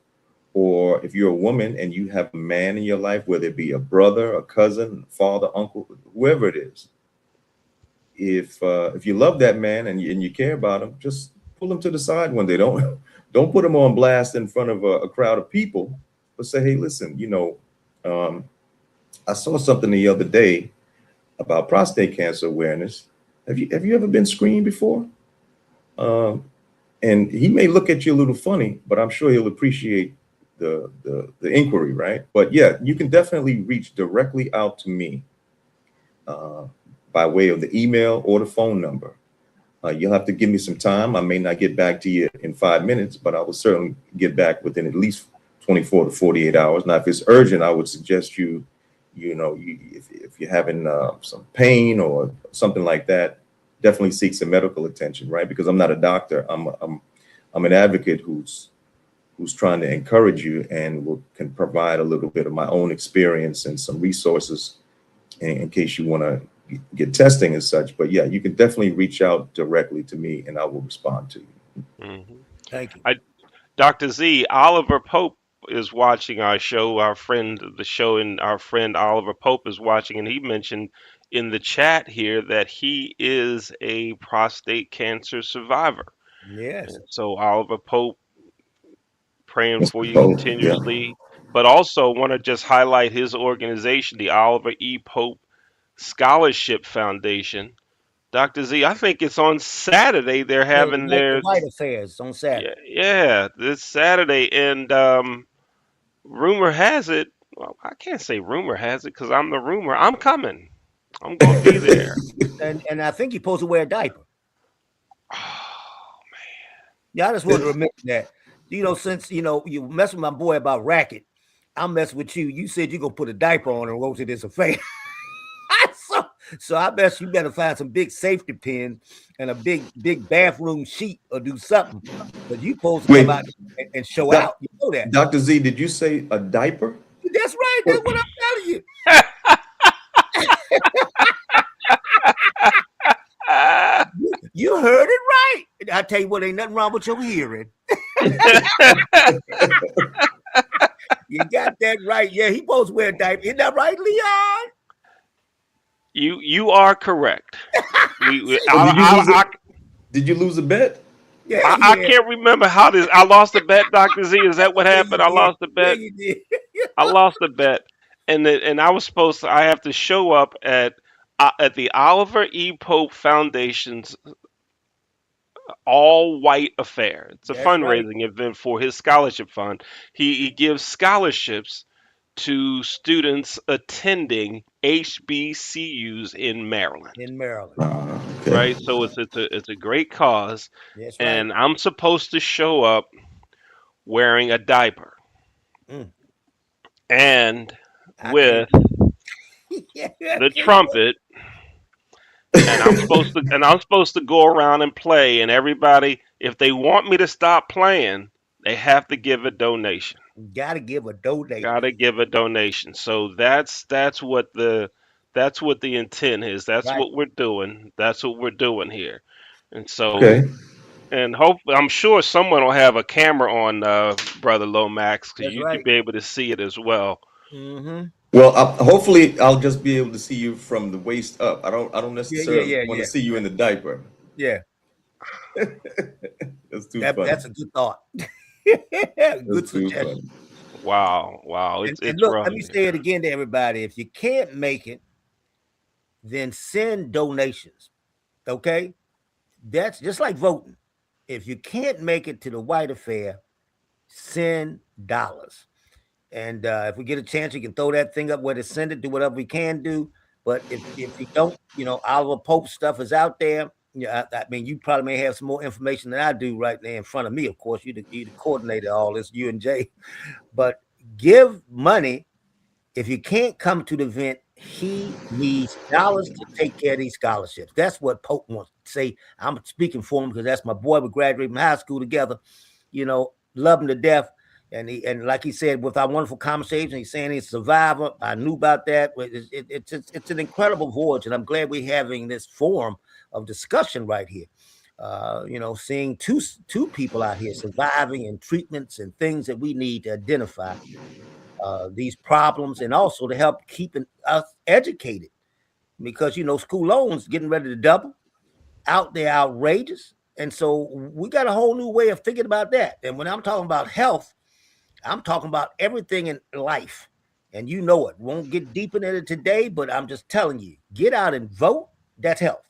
or if you're a woman and you have a man in your life, whether it be a brother, a cousin, father, uncle, whoever it is, if you love that man and you care about him, just pull him to the side one day. Don't put him on blast in front of a crowd of people, but say, hey, listen, um, I saw something the other day about prostate cancer awareness. Have you ever been screened before? Um, and he may look at you a little funny, but I'm sure he'll appreciate the inquiry, right? But yeah, you can definitely reach directly out to me uh, by way of the email or the phone number. You'll have to give me some time. I may not get back to you in 5 minutes, but I will certainly get back within at least 24 to 48 hours. Now, if it's urgent, I would suggest if you're having some pain or something like that, definitely seek some medical attention, right? Because I'm not a doctor. I'm an advocate who's trying to encourage you and can provide a little bit of my own experience and some resources in case you want to get testing and such. But yeah, you can definitely reach out directly to me and I will respond to you. Mhm. Thank you. I, Dr. Z, Oliver Pope is watching our show, our friend of the show, and our friend Oliver Pope is watching, and he mentioned in the chat here that he is a prostate cancer survivor. Yes. And so, Oliver Pope, praying for Mr. you Pope, yeah. continuously, but also want to just highlight his organization, the Oliver E. Pope Scholarship Foundation. Dr. Z, I think it's on Saturday. They're Yeah, having the their white affairs on yeah, Saturday. yeah, this Saturday, and rumor has it, well, I can't say rumor has it because I'm the rumor. I'm coming. I'm gonna be there. And I think you're supposed to wear a diaper. Oh, Yeah, I just wanted to remember that. Since you mess with my boy about racket, I'm messing with you. You said you're gonna put a diaper on and go to this affair. so, so I bet you better find some big safety pins and a big bathroom sheet or do something. But you supposed to come Wait, out and show doc, out. You know that. Dr. Z, did you say a diaper? That's right. What? That's what I'm telling you. man. You heard it right. I tell you what, ain't nothing wrong with your hearing. You got that right. Yeah, he supposed to wear a diaper. Isn't that right, Leon? You are correct. We So did you lose I, it? Did you lose a bet? Yeah, I yeah, can't remember how this. I lost the bet, Doctor Z. Is that what yeah, happened? you I did. lost the Yeah, bet. you did. I lost the bet, and I was supposed to. I have to show up at the Oliver E. Pope Foundation's all white affair. It's a That's right. fundraising event for his scholarship fund. He gives scholarships to students attending HBCUs in Maryland. In Maryland. Okay. Right, so it's a great cause, That's right. and I'm supposed to show up wearing a diaper Mm, and I can't. with Yeah, I the can't wait. trumpet, and I'm supposed to go around and play, and everybody, if they want me to stop playing, they have to give a donation. Gotta give a donate. Got to give a donation. So that's what the intent is. That's Right. what we're doing. That's what we're doing here. And so, Okay. and hope I'm sure someone will have a camera on Brother Lomax, because That's you'd right. be able to see it as well. Mm-hmm. Well, hopefully I'll just be able to see you from the waist up. I don't Yeah, yeah, necessarily yeah, want to yeah, see you yeah. in the diaper. Yeah. That's too That's funny. a good thought. That's Good too suggestion. funny. Wow, wow, And, it's and it's look, rough let me here. say it again to everybody. If you can't make it, then send donations. Okay? That's just like voting. If you can't make it to the white affair, send dollars. And if we get a chance, you can throw that thing up where to send it, do whatever we can do. But if you don't, Oliver Pope stuff is out there. Yeah, I mean, you probably may have some more information than I do right there in front of me. Of course, you the coordinator all this, you and Jay. But give money if you can't come to the event. He needs dollars to take care of these scholarships. That's what Pope wants to say. I'm speaking for him because that's my boy. We graduated from high school together. Love him to death. And like he said, with our wonderful conversation, he's saying he's a survivor. I knew about that. It's an incredible voyage, and I'm glad we're having this forum of discussion right here. Seeing two people out here surviving and treatments and things that we need to identify these problems, and also to help keeping us educated, because school loans getting ready to double out there, outrageous. And so we got a whole new way of thinking about that. And when I'm talking about health, I'm talking about everything in life. And you know it. Won't get deep into it today, but I'm just telling you, get out and vote. That's health.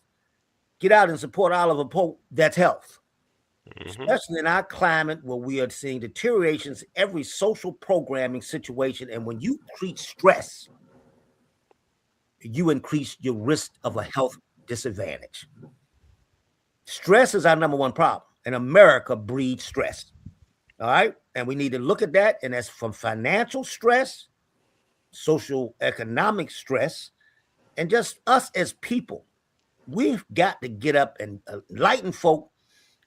Get out and support Oliver Pope. That's health. Hmm. Especially in our climate where we are seeing deteriorations in every social programming situation. And when you increase stress, you increase your risk of a health disadvantage. Stress is our number one problem, and America breeds stress. All right. And we need to look at that. And that's from financial stress, social economic stress, and just us as people. We've got to get up and enlighten folk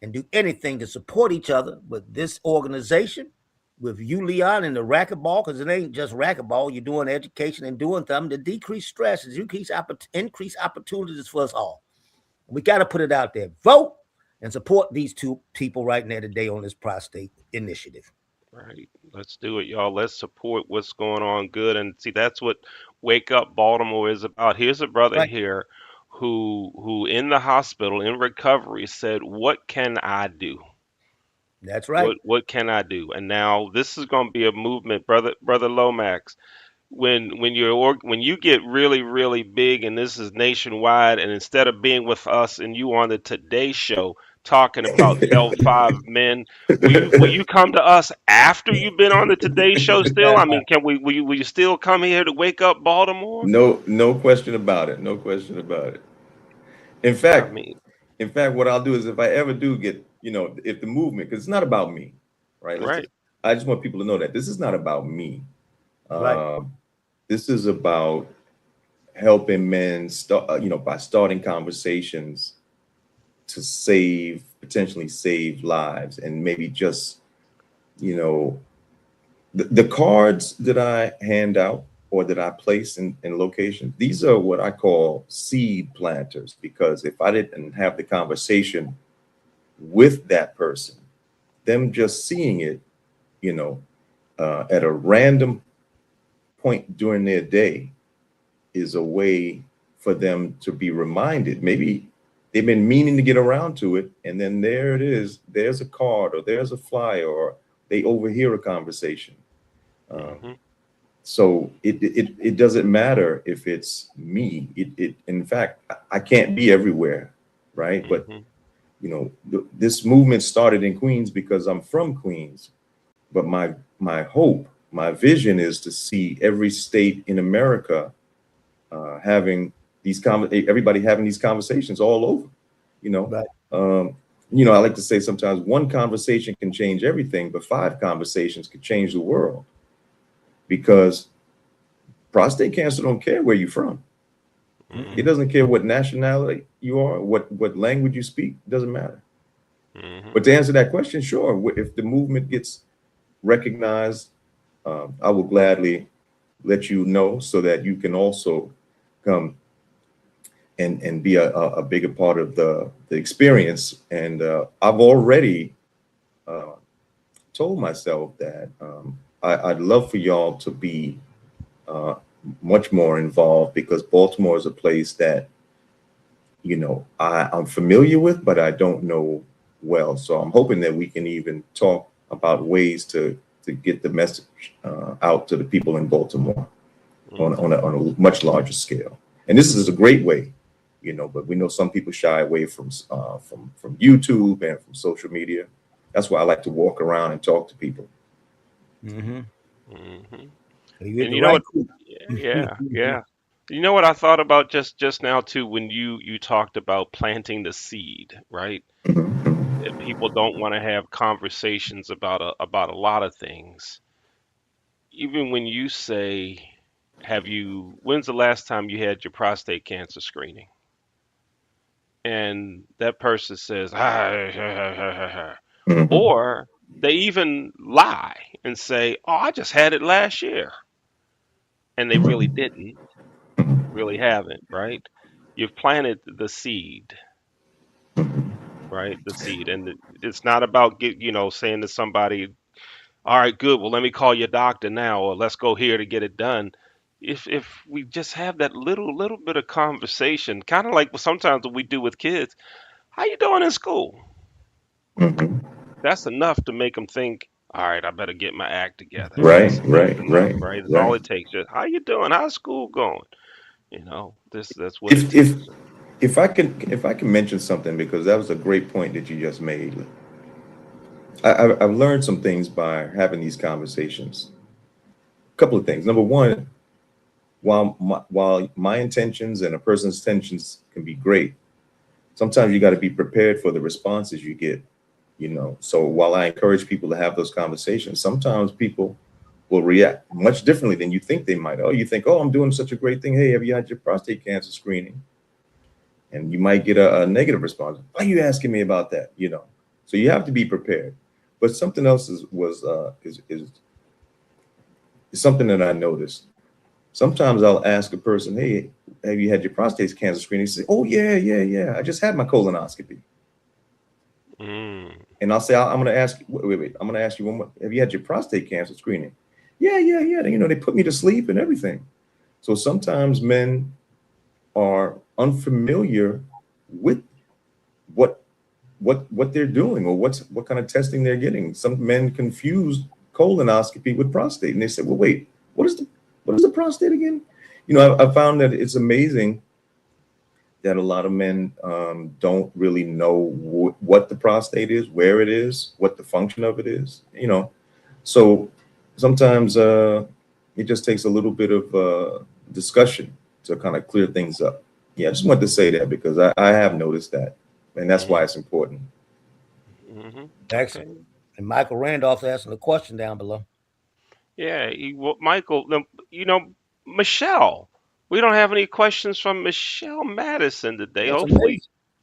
and do anything to support each other with this organization, with you, Leon, and the racquetball, because it ain't just racquetball. You're doing education and doing something to decrease stress, increase opportunities for us all. We got to put it out there. Vote and support these two people right now today on this prostate initiative. Right. Let's do it, y'all. Let's support what's going on good. And see, that's what Wake Up Baltimore is about. Here's a brother Right. here who in the hospital in recovery said, "What can I do? That's right. What can I do?" And now this is going to be a movement, brother Lomax. When you get really big, and this is nationwide, and instead of being with us and you on the Today Show talking about L5 men. Will you come to us after you've been on the Today Show still? I mean, can we will you still come here to Wake Up Baltimore? No, no question about it. No question about it. In I fact, mean, what I'll do is if I ever do get, if the movement, because it's not about me, right? right. I just want people to know that this is not about me. Right. This is about helping men start, by starting conversations to potentially save lives, and maybe just, the cards that I hand out or that I place in locations, these are what I call seed planters, because if I didn't have the conversation with that person, them just seeing it, at a random point during their day is a way for them to be reminded. Maybe they've been meaning to get around to it, and then there it is. There's a card, or there's a flyer, or they overhear a conversation. Hmm. So it doesn't matter if it's me. In fact, I can't be everywhere, right? But Hmm. this movement started in Queens because I'm from Queens. But my hope, my vision is to see every state in America having everybody having these conversations all over. You know, Right. um, I like to say sometimes one conversation can change everything, but 5 conversations could change the world, because prostate cancer don't care where you're from. It Mm-mm. doesn't care what nationality you are, what language you speak. It doesn't matter. Hmm. But to answer that question, sure, if the movement gets recognized, I will gladly let you know so that you can also come and be a bigger part of the experience. And I've already uh, told myself that I'd love for y'all to be uh, much more involved, because Baltimore is a place that I'm familiar with, but I don't know well. So I'm hoping that we can even talk about ways to get the message out to the people in Baltimore on a much larger scale. And this is a great way, but we know some people shy away from YouTube and from social media. That's why I like to walk around and talk to people. Mm-hmm. Hmm. You at And the you know right what? group. Yeah, yeah. You know what I thought about just now too, when you talked about planting the seed, right? Mhm. That people don't want to have conversations about a lot of things. Even when you say, when's the last time you had your prostate cancer screening? And that person says, Mhm. or they even lie and say, oh, I just had it last year. And they really didn't, really haven't, right? You've planted the seed, right? The seed. And it's not about saying to somebody, all right, good. Well, let me call your doctor now, or let's go here to get it done. If we just have that little bit of conversation, kind of like sometimes what we do with kids, how you doing in school? Mhm. That's enough to make them think, all right, I better get my act together. Right, That's right, enough, right, right? It's all right. it takes. Just how you doing? How's school going? That's what it If if takes. if I can mention something, because that was a great point that you just made. I've learned some things by having these conversations. A couple of things. Number one, while my intentions and a person's intentions can be great, sometimes you got to be prepared for the responses you get. So while I encourage people to have those conversations, sometimes people will react much differently than you think they might. Oh, you think, oh, I'm doing such a great thing. Hey, have you had your prostate cancer screening? And you might get a negative response. Why are you asking me about that? So you have to be prepared. But something else is something that I noticed. Sometimes I'll ask a person, hey, have you had your prostate cancer screening? They say, oh, yeah, yeah, yeah, I just had my colonoscopy. Mm, And I'll say, I'm going to ask you, wait, I'm going to ask you one more. Have you had your prostate cancer screening? Yeah, yeah, yeah. They put me to sleep and everything. So sometimes men are unfamiliar with what what they're doing, or what kind of testing they're getting. Some men confuse colonoscopy with prostate, and they say, well, wait, what is the prostate again? I found that it's amazing that a lot of men don't really know what the prostate is, where it is, what the function of it is, you know. So sometimes it just takes a little bit of discussion to kind of clear things up. Yeah, I just wanted to say that because I have noticed that, and that's why it's important. Excellent. Okay. And Michael Randolph's asking a question down below. Yeah, Michael, you know, Michelle. We don't have any questions from Michelle Madison today. That's Hopefully, amazing.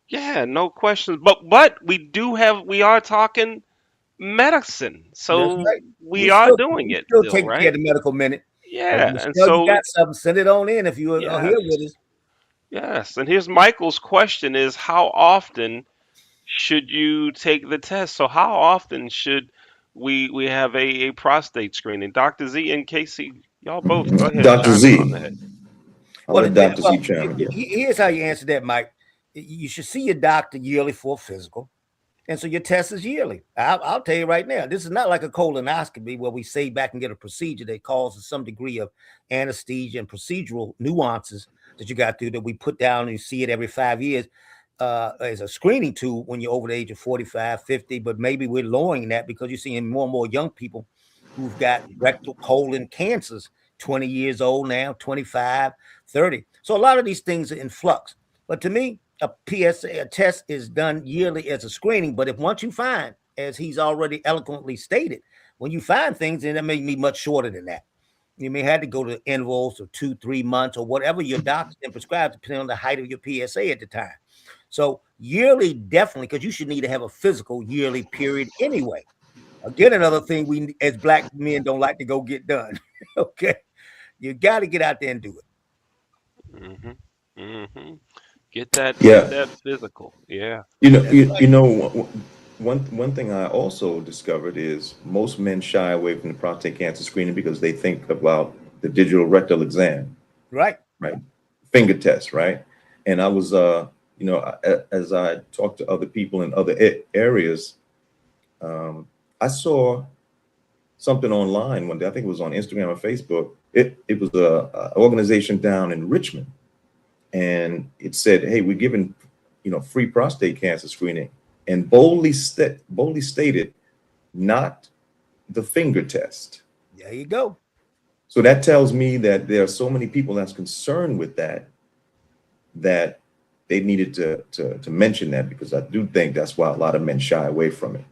yeah, no questions. But we are talking medicine. That's So right. we are doing We it still still, taking care of right? the medical minute. Yeah. And Michelle, you so got something? Send it on in if you are here yes, with us. yes. And here's Michael's question is how often should you take the test? So how often should we have a prostate screening? Dr. Z and Casey, y'all both go ahead, Dr. chime in on Z, that. I'll let Dr. Z chime in. Here's how you answer that, Mike. You should see your doctor yearly for a physical. And so your test is yearly. I'll tell you right now, this is not like a colonoscopy where we say back and get a procedure that causes some degree of anesthesia and procedural nuances that you got through that we put down and you see it every 5 years as a screening tool when you're over the age of 45, 50. But maybe we're lowering that because you're seeing more and more young people who've got rectal colon cancers, 20 years old now, 25, 30. So a lot of these things are in flux. But to me, a PSA, a test is done yearly as a screening. But if once you find, as he's already eloquently stated, when you find things, and that may be much shorter than that. You may have to go to intervals of 2, 3 months or whatever your doctor can prescribe, depending on the height of your PSA at the time. So yearly, definitely, because you should need to have a physical yearly period anyway. Again, another thing we as black men don't like to go get done. Okay, you got to get out there and do it. Hmm. Hmm. Get Yeah, that physical. Yeah. That's right. one thing I also discovered is most men shy away from the prostate cancer screening because they think about the digital rectal exam, Right. right? Finger test, right? And I was, as I talked to other people in other areas, I saw something online one day. I think it was on Instagram or Facebook. It was a organization down in Richmond, and it said, "Hey, we're giving, free prostate cancer screening," and boldly stated, "Not the finger test." There you go. So that tells me that there are so many people that's concerned with that they needed to mention that, because I do think that's why a lot of men shy away from it.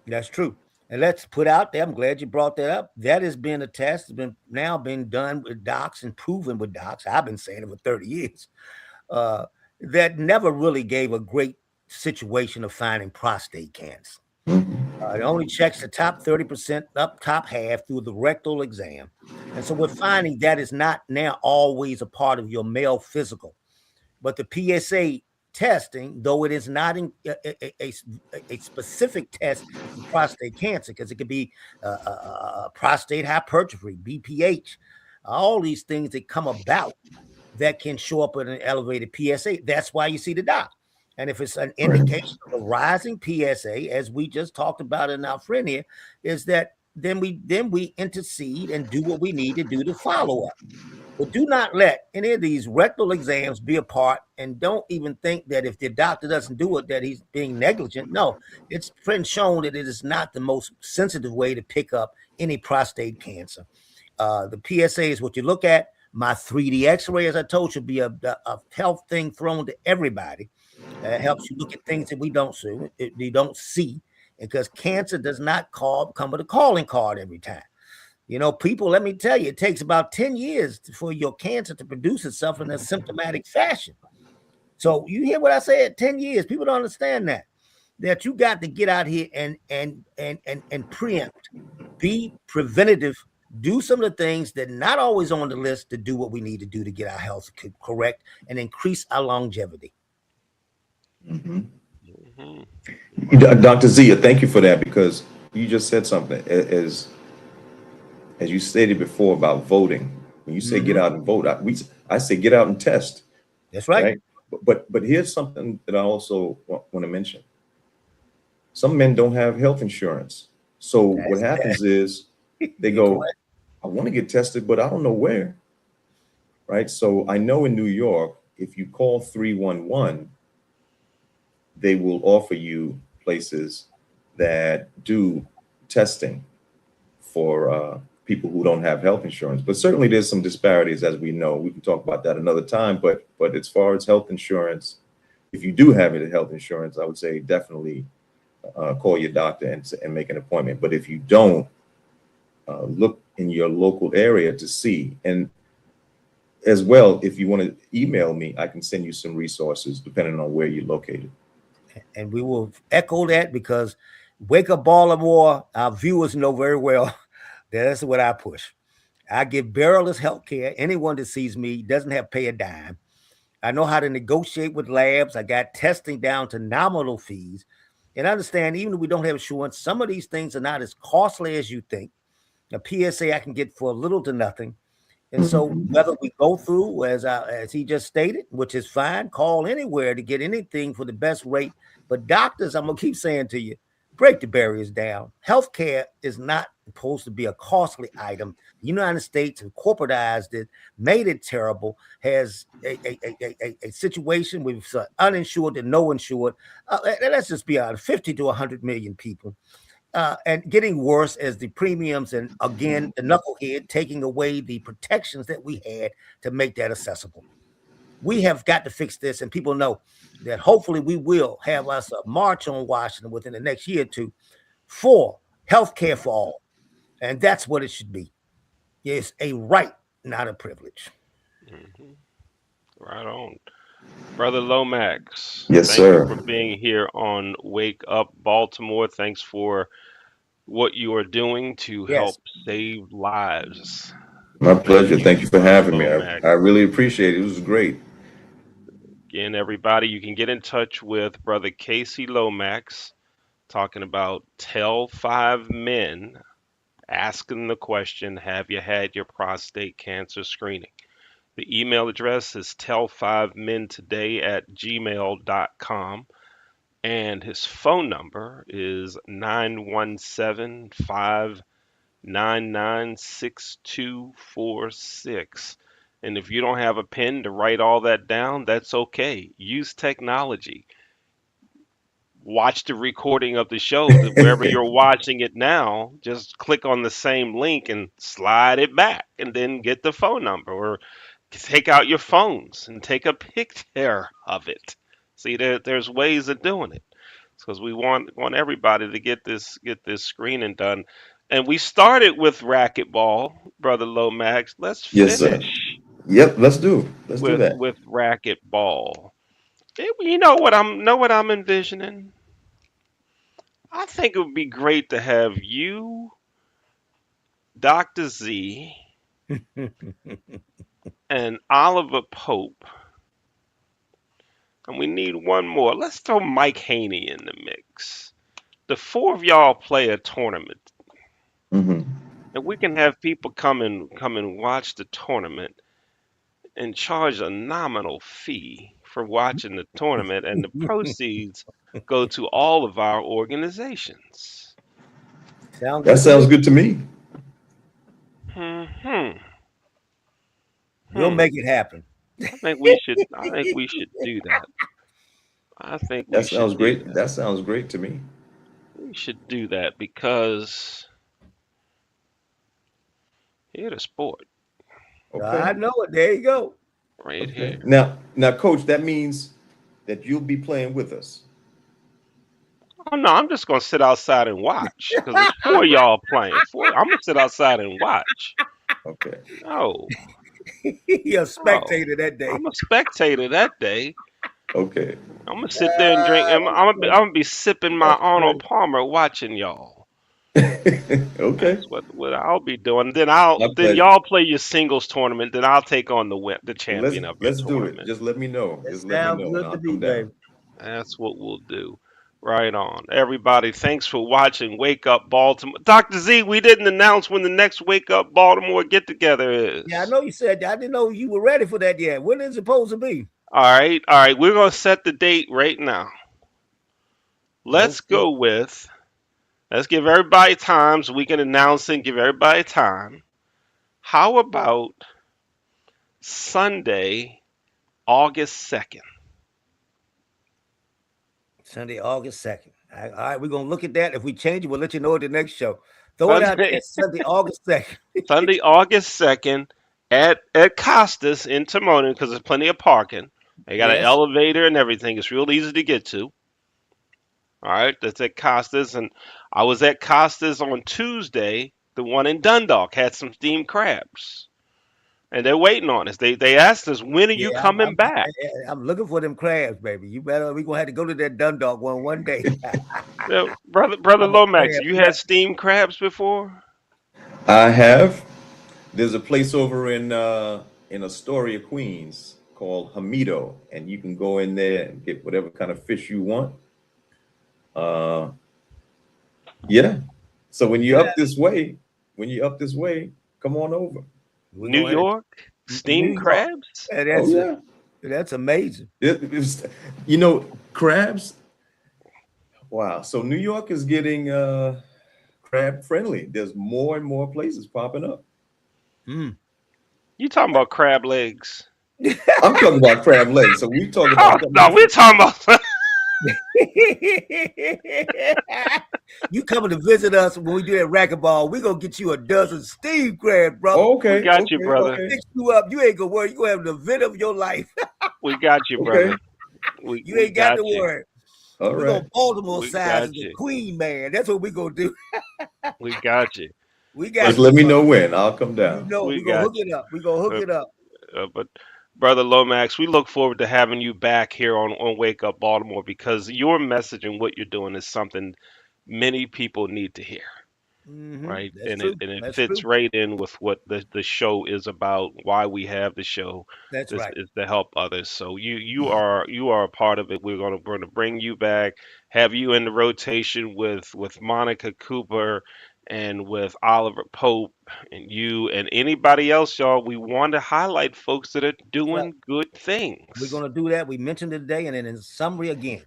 That's true. And let's put out there, I'm glad you brought that up. That has been a test, has been now been done with docs and proven with docs. I've been saying it for 30 years. Uh, that never really gave a great situation of finding prostate cancer. It only checks the top 30% up top half through the rectal exam. And so we're finding that is not now always a part of your male physical. But the PSA testing, though it is not a specific test for prostate cancer, because it could be prostate hypertrophy, BPH, all these things that come about that can show up with an elevated PSA. That's why you see the doc. And if it's an Right. indication of a rising PSA, as we just talked about in our friend here, is that then we intercede and do what we need to do to follow up. But do not let any of these rectal exams be a part, and don't even think that if the doctor doesn't do it, that he's being negligent. No, it's been shown that it is not the most sensitive way to pick up any prostate cancer. The PSA is what you look at. My 3D X-ray, as I told you, be a health thing thrown to everybody. It helps you look at things that we don't see, because cancer does not come with a calling card every time. People, let me tell you, it takes about 10 years for your cancer to produce itself in a symptomatic fashion. So you hear what I said? 10 years. People don't understand that you got to get out here and preempt, be preventative, do some of the things that not always on the list to do what we need to do to get our health correct and increase our longevity. Mhm. Hmm. Dr. Zia, thank you for that, because you just said something. As you stated before about voting, when you say get Mhm. out and vote, I say get out and test, That's right. right? But here's something that I also want to mention. Some men don't have health insurance. So what That's happens is they You're go, correct. I want to get tested, but I don't know where, right? So I know in New York, if you call 311, they will offer you places that do testing for people who don't have health insurance. But certainly there's some disparities, as we know. We can talk about that another time. But as far as health insurance, if you do have it, health insurance, I would say definitely call your doctor and make an appointment. But if you don't, look in your local area to see. And as well, if you want to email me, I can send you some resources depending on where you're located. And we will echo that because Wake Up Baltimore, our viewers know very well that's what I push. I give barrelless health care. Anyone that sees me doesn't have to pay a dime. I know how to negotiate with labs. I got testing down to nominal fees. And understand, even if we don't have insurance, some of these things are not as costly as you think. A PSA I can get for little to nothing. And so whether we go through, as he just stated, which is fine, call anywhere to get anything for the best rate. But doctors, I'm gonna keep saying to you, break the barriers down. Healthcare is not supposed to be a costly item. The United States have corporatized it, made it terrible, has a situation with uninsured and no insured. Let's just be honest, 50 to 100 million people and getting worse as the premiums and again the knucklehead taking away the protections that we had to make that accessible. We have got to fix this, and people know that hopefully we will have us a march on Washington within the next year or two for health care for all, and that's what it should be. It's a right, not a privilege. Hmm. Right on. Brother Lomax, Yes, thank you sir. for being here on Wake Up Baltimore. Thanks for what you are doing to Yes, help save lives. My Thank pleasure. Thank you, you for Brother having me. Lomax. I really appreciate it. It was great. Again, everybody, you can get in touch with Brother Casey Lomax talking about Tell Five Men, asking the question, have you had your prostate cancer screening? The email address is tell5mentoday@gmail.com. And his phone number is 917-599-6246. And if you don't have a pen to write all that down, that's okay. Use technology. Watch the recording of the show that wherever you're watching it now, just click on the same link and slide it back and then get the phone number or take out your phones and take a picture of it. See, there's ways of doing it because we want everybody to get this screening done. And we started with racquetball, Brother Lomax. Let's Yes, sir. finish Yep, let's do that. with racquetball. You know what I'm envisioning? I think it would be great to have you, Dr. Z, and Oliver Pope, and we need one more. Let's throw Mike Haney in the mix. The four of y'all play a tournament, Hmm. and we can have people come and watch the tournament and charge a nominal fee for watching the tournament, and the proceeds go to all of our organizations. sound That good to sounds me. good to me. Hmm. Hmm. We'll Hmm. make it happen. I think we should do that. I think we That should sounds do great. that. That sounds great to me. We should do that because here's the sport Okay. I know it. There you go. right Okay. here. Now, coach, that means that you'll be playing with us. Oh no, I'm just gonna sit outside and watch because there's four of y'all playing. Four, I'm gonna sit outside and watch. Okay. No, You're a no, spectator that day. I'm a spectator that day. Okay. I'm gonna sit there and drink. I'm gonna be sipping my That's Arnold great. Palmer, watching y'all. Okay. That's what I'll be doing. Then My y'all play your singles tournament. Then I'll take on the Let's champion of your let's do it. tournament. Just let me know. That Just let me sounds know, and good to I'll me, come down. baby. That's what we'll do. Right on. Everybody, thanks for watching Wake Up Baltimore. Dr. Z, we didn't announce when the next Wake Up Baltimore get together Yeah, I is. know you said that. I didn't know you were ready for that yet. When is it supposed to be? All right. We're going to set the date right now. Let's Okay. go with, let's give everybody time so we can announce it and give everybody time. How about Sunday, August 2nd? Sunday, August 2nd. All right, we're gonna look at that. If we change it, we'll let you know at the next show. Throw it out there, Sunday, Sunday, August 2nd. Sunday, August 2nd at Costas in Timon because there's plenty of parking. They got an Yes. elevator and everything. It's real easy to get to. All right, that's at Costas, and I was at Costas on Tuesday. The one in Dundalk had some steamed crabs, and they're waiting on us. They asked us, "When are you Yeah, coming back?" I'm looking for them crabs, baby. You better. We gonna have to go to that Dundalk one day. Brother I'm a Lomax, crab you had nut. steamed crabs before? I have. There's a place over in Astoria, Queens called Hamido, and you can go in there and get whatever kind of fish you want. Uh, yeah. So Yeah, when you're up this way, come on over. we're New gonna have York New steamed York. crabs? And Oh yeah. that's amazing. It's, you know, crabs. Wow. So New York is getting crab friendly. There's more and more places popping up. Mm. You talking about crab legs? I'm talking about crab legs. So we talk Oh about something no, we're different. talking about. You coming to visit us when we do that racquetball? We gonna get you a dozen steamed crab, brother. We Okay, got you, okay, We gonna brother. okay, fix you up. You ain't gonna worry. You gonna have the event of your life. We got you, okay. brother. We You we ain't got got to you. worry. All We're right. gonna Baltimore We size got as the you. queen, man. That's what we gonna do. We got you. We Just got you, let me know brother. when. I'll come You down. know, we We gonna got hook you. it up. We gonna hook Uh, it up. but brother Lomax, we look forward to having you back here on Wake Up Baltimore because your message and what you're doing is something many people need to hear. Right? That's And it true. and it That's fits true. right in with what the show is about, why we have the show. That's This right. is to help others. So you are a part of it. We're gonna bring you back, have you in the rotation with Monica Cooper and with Oliver Pope and you and anybody else, y'all. We want to highlight folks that are That's right. doing good We're things. gonna do that. We mentioned it today, and then in summary again,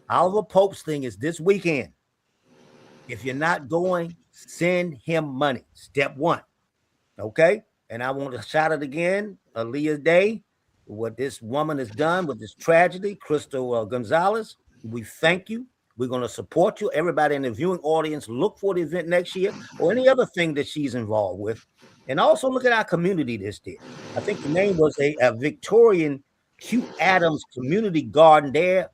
Oliver Pope's thing is this weekend. If you're not going, send him money. Step one. Okay. And I want to shout it again, Aaliyah Day, what this woman has done with this tragedy, Crystal Gonzalez. We thank you. We're going to support you. Everybody in the viewing audience, look for the event next year or any other thing that she's involved with. And also look at our community this did. I think the name was a Victorian Q Adams Community Garden there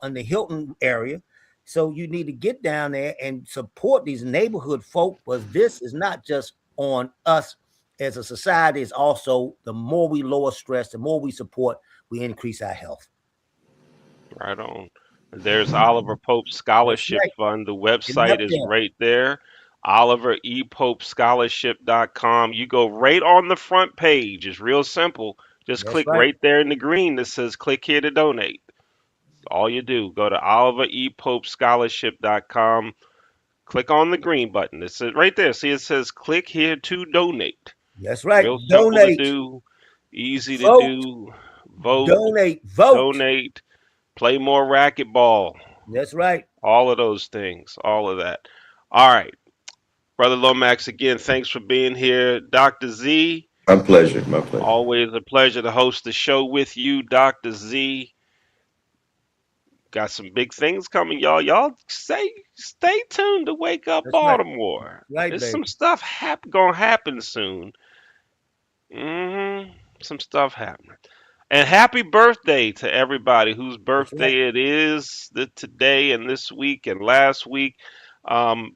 in the Hilton area. So you need to get down there and support these neighborhood folk, because this is not just on us as a society, is also the more we lower stress, the more we support, we increase our health. Right on. There's Oliver Pope That's Scholarship right. Fund. The Get it up website is there. right there. OliverEPopeScholarship.com. You go right on the front page. It's real simple. Just That's click right. right there in the green that says click here to donate. All you do, go to OliverEPopeScholarship.com. Click on the green button. It says right there. See, it says click here to donate. That's right. Real simple to Donate, do, easy to vote, do. Vote, donate, vote. donate, play more racquetball. That's right. All of those things, all of that. All right, Brother Lomax, again, thanks for being here. Dr. Z, My pleasure. My pleasure. always a pleasure to host the show with you. Dr. Z, got some big things coming, y'all. Y'all stay tuned to Wake Up That's right. Baltimore. Right, There's some baby. stuff gonna happen soon. Some stuff happening. And happy birthday to everybody whose That's right. birthday it is today and this week and last week. Um,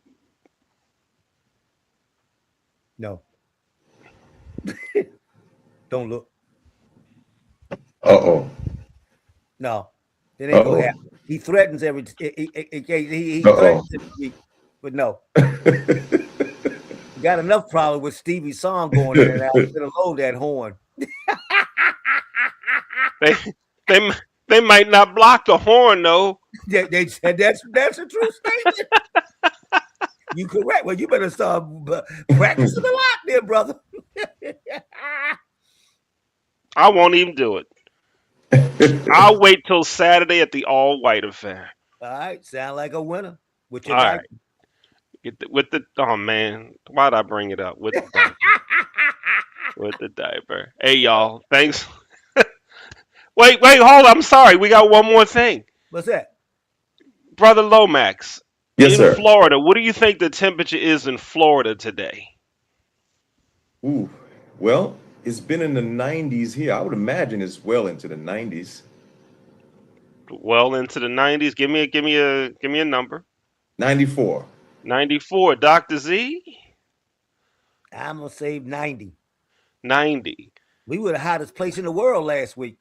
No, don't look. Uh-oh. No, it ain't gonna Uh-oh. happen. He threatens he Uh-oh. threatens every week, but no. We got enough problem with Stevie's song going in and out. Let alone that horn. they they they might not block the horn though. They said that's a true statement. You correct. Well, you better start practicing a lot, there, brother. I won't even do it. I'll wait till Saturday at the all white affair. All right, sound like a winner with All your diaper. right, with the oh man, why'd I bring it up with the diaper? With the diaper. Hey y'all, thanks. Wait, hold. I'm sorry. We got one more thing. What's that? Brother Lomax, Yes, in sir. Florida, what do you think the temperature is in Florida today? Ooh, well, it's been in the 90s here. I would imagine it's well into the 90s. Well into the 90s. Give me a number. 94. 94. Dr. Z, I'm gonna say 90. 90. We were the hottest place in the world last week.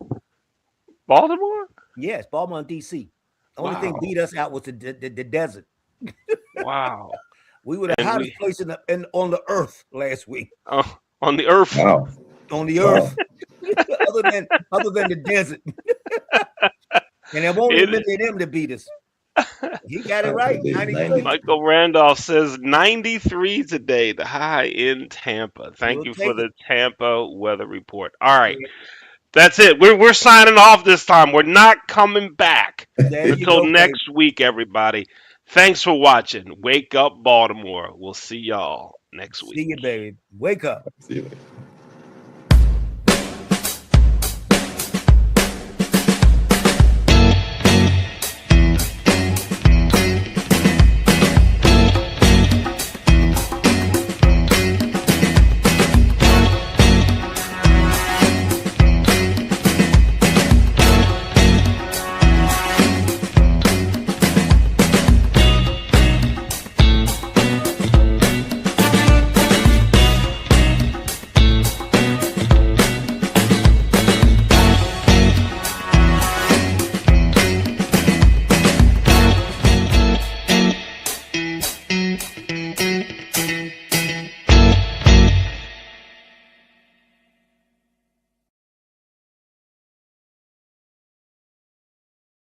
Baltimore? Yes, Baltimore, D.C. Only thing Wow. beat us out was the desert. Wow. We were the And hottest we place on the earth last week. on the earth. Wow. On the Wow. earth, other than the desert, and there won't even It many of them to beat us. He got it I right. think they 93. 90. Michael Randolph says 93 today, the high in Tampa. Thank We'll you for take it. the Tampa weather report. All right. Yeah, That's it. We're signing off this time. We're not coming back there you until go, baby. next week, everybody. Thanks for watching. Wake up, Baltimore. We'll see y'all next See you, week. baby. Wake up. See you later.